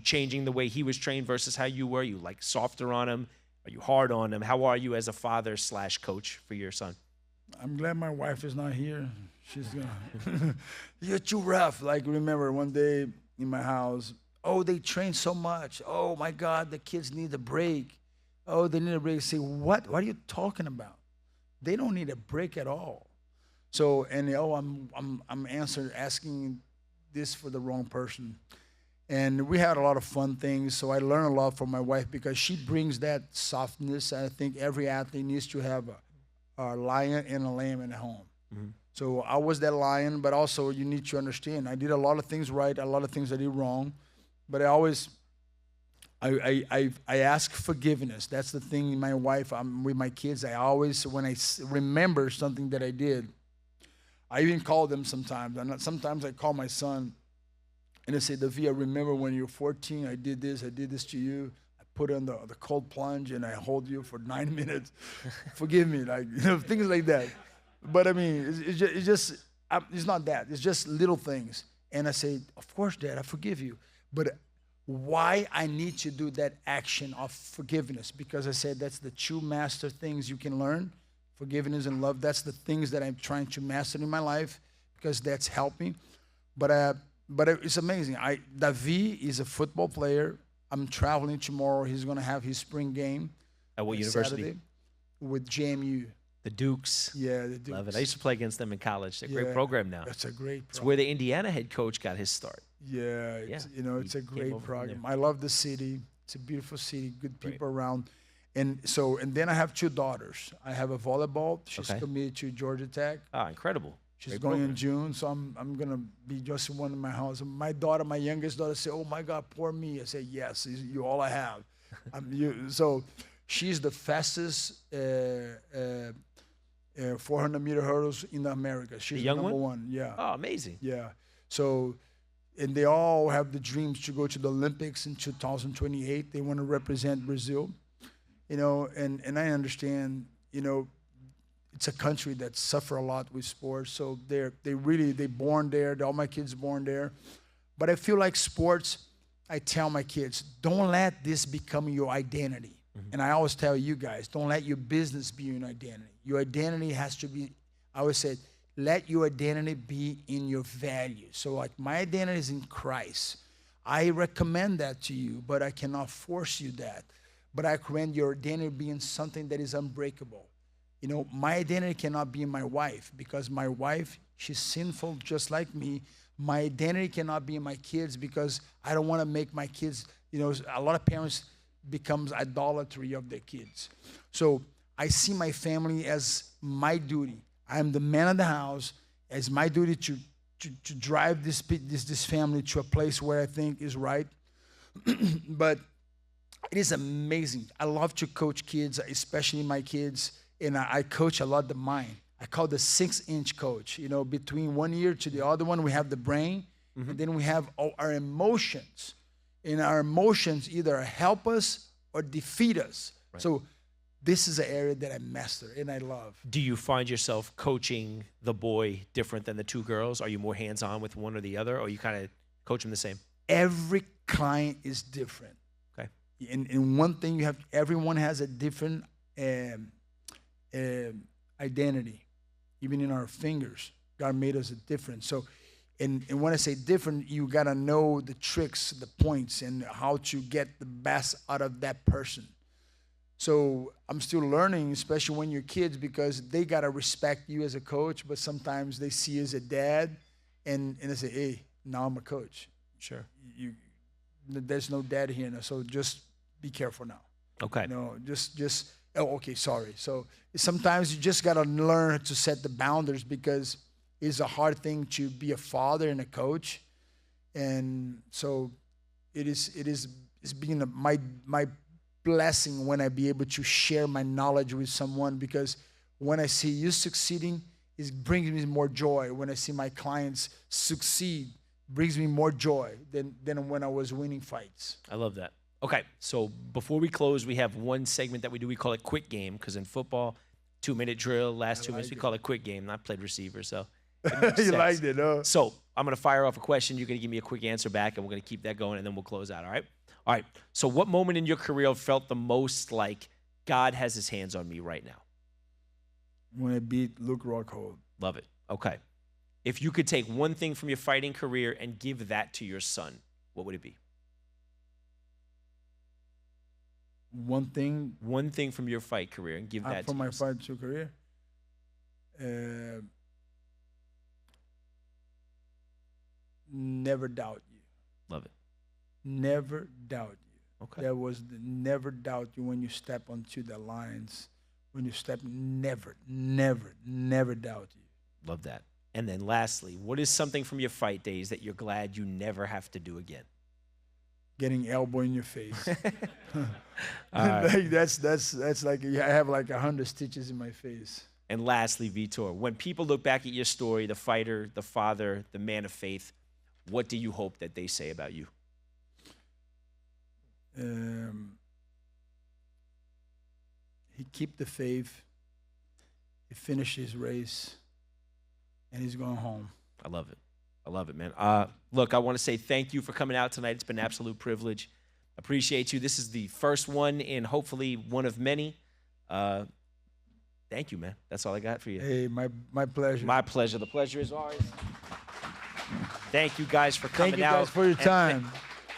changing the way he was trained versus how you were? Are you like softer on him? Are you hard on him? How are you as a father / coach for your son? I'm glad my wife is not here. She's gonna, you're too rough. Like, remember one day in my house, oh, they train so much. Oh my God, the kids need a break. Oh, they need a break. Say, what are you talking about? They don't need a break at all. So, and I'm asking this for the wrong person. And we had a lot of fun things. So I learned a lot from my wife because she brings that softness. I think every athlete needs to have a lion and a lamb in the home. Mm-hmm. So I was that lion, but also you need to understand, I did a lot of things right, a lot of things I did wrong. But I ask forgiveness. That's the thing. My wife, with my kids, I always, when I remember something that I did, I even call them sometimes. Sometimes I call my son and I say, Davi, I remember when you were 14, I did this to you. I put on the cold plunge and I hold you for 9 minutes. Forgive me, things like that. But I mean, it's not that. It's just little things. And I say, of course, Dad, I forgive you. But why I need to do that action of forgiveness? Because I said that's the 2 master things you can learn. Forgiveness and love, that's the things that I'm trying to master in my life because that's helped me. But it's amazing. Davi is a football player. I'm traveling tomorrow. He's going to have his spring game. At what university? Saturday with JMU. The Dukes. Yeah, the Dukes. Love it. I used to play against them in college. They're a great program now. It's a great program. It's where the Indiana head coach got his start. Yeah, it's a great program. I love the city. It's a beautiful city, good people around. And then I have 2 daughters. I have a volleyball. She's committed to Georgia Tech. Ah, incredible. She's going in June, so I'm going to be just one in my house. My daughter, my youngest daughter, say, oh my God, poor me. I say, yes, you're all I have. So she's the fastest 400-meter hurdles in America. She's the young number one. Yeah. Oh, amazing. Yeah. So and they all have the dreams to go to the Olympics in 2028. They want to represent Brazil, you know, and I understand, you know, it's a country that suffer a lot with sports, so they born there. All my kids born there, but I feel like sports. I tell my kids, don't let this become your identity. And I always tell you guys, don't let your business be your identity. Your identity has to be. I always say, let your identity be in your values. So like my identity is in Christ. I recommend that to you, but I cannot force you that. But I recommend your identity be in something that is unbreakable. You know, my identity cannot be in my wife because my wife, she's sinful just like me. My identity cannot be in my kids because I don't want to make my kids, you know, a lot of parents becomes idolatry of their kids. So I see my family as my duty. I'm the man of the house. It's my duty to drive this family to a place where I think is right. But it is amazing. I love to coach kids, especially my kids, and I coach a lot the mind. I call the 6-inch coach. You know, between one ear to the other one, we have the brain, and then we have all our emotions. And our emotions either help us or defeat us. Right. So this is an area that I master and I love. Do you find yourself coaching the boy different than the two girls? Are you more hands-on with one or the other, or you kind of coach them the same? Every client is different. Okay. And one thing everyone has a different identity. Even in our fingers, God made us different. So, and when I say different, you gotta know the tricks, the points, and how to get the best out of that person. So I'm still learning, especially when you're kids, because they gotta respect you as a coach, but sometimes they see you as a dad, and they say, hey, now I'm a coach. Sure. There's no dad here now, so just be careful now. Okay. You know, oh, okay, sorry. So sometimes you just gotta learn to set the boundaries because it's a hard thing to be a father and a coach. And so it's being my blessing when I be able to share my knowledge with someone, because when I see you succeeding, it brings me more joy. When I see my clients succeed, brings me more joy than when I was winning fights. I love that. Okay, so before we close, we have one segment that we do. We call it Quick Game, because in football, 2-minute drill, last 2 minutes, we call it Quick Game. I played receiver, so you liked it, huh? So I'm going to fire off a question. You're going to give me a quick answer back, and we're going to keep that going, and then we'll close out, all right? All right, so what moment in your career felt the most like God has his hands on me right now? When I beat Luke Rockhold. Love it. Okay. If you could take one thing from your fighting career and give that to your son, what would it be? One thing from your fight career and give that from to my your son. fight career. Never doubt you. Love it. Never doubt you. Okay. There was never doubt you when you step onto the lines. When you step, never doubt you. Love that. And then lastly, what is something from your fight days that you're glad you never have to do again? Getting elbow in your face. Right. Like that's like I have like 100 stitches in my face. And lastly, Vitor, when people look back at your story, the fighter, the father, the man of faith, what do you hope that they say about you? He kept the faith. He finished his race, and he's going home. I love it. I love it, man. Look, I want to say thank you for coming out tonight. It's been an absolute privilege. Appreciate you. This is the first one in hopefully one of many. Thank you, man. That's all I got for you. Hey, my pleasure. My pleasure. The pleasure is ours. Thank you guys for coming out. Thank you guys for your time.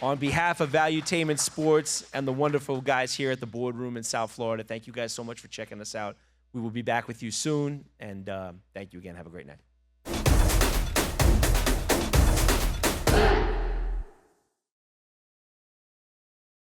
On behalf of Valuetainment Sports and the wonderful guys here at the Boardroom in South Florida, thank you guys so much for checking us out. We will be back with you soon, and thank you again. Have a great night.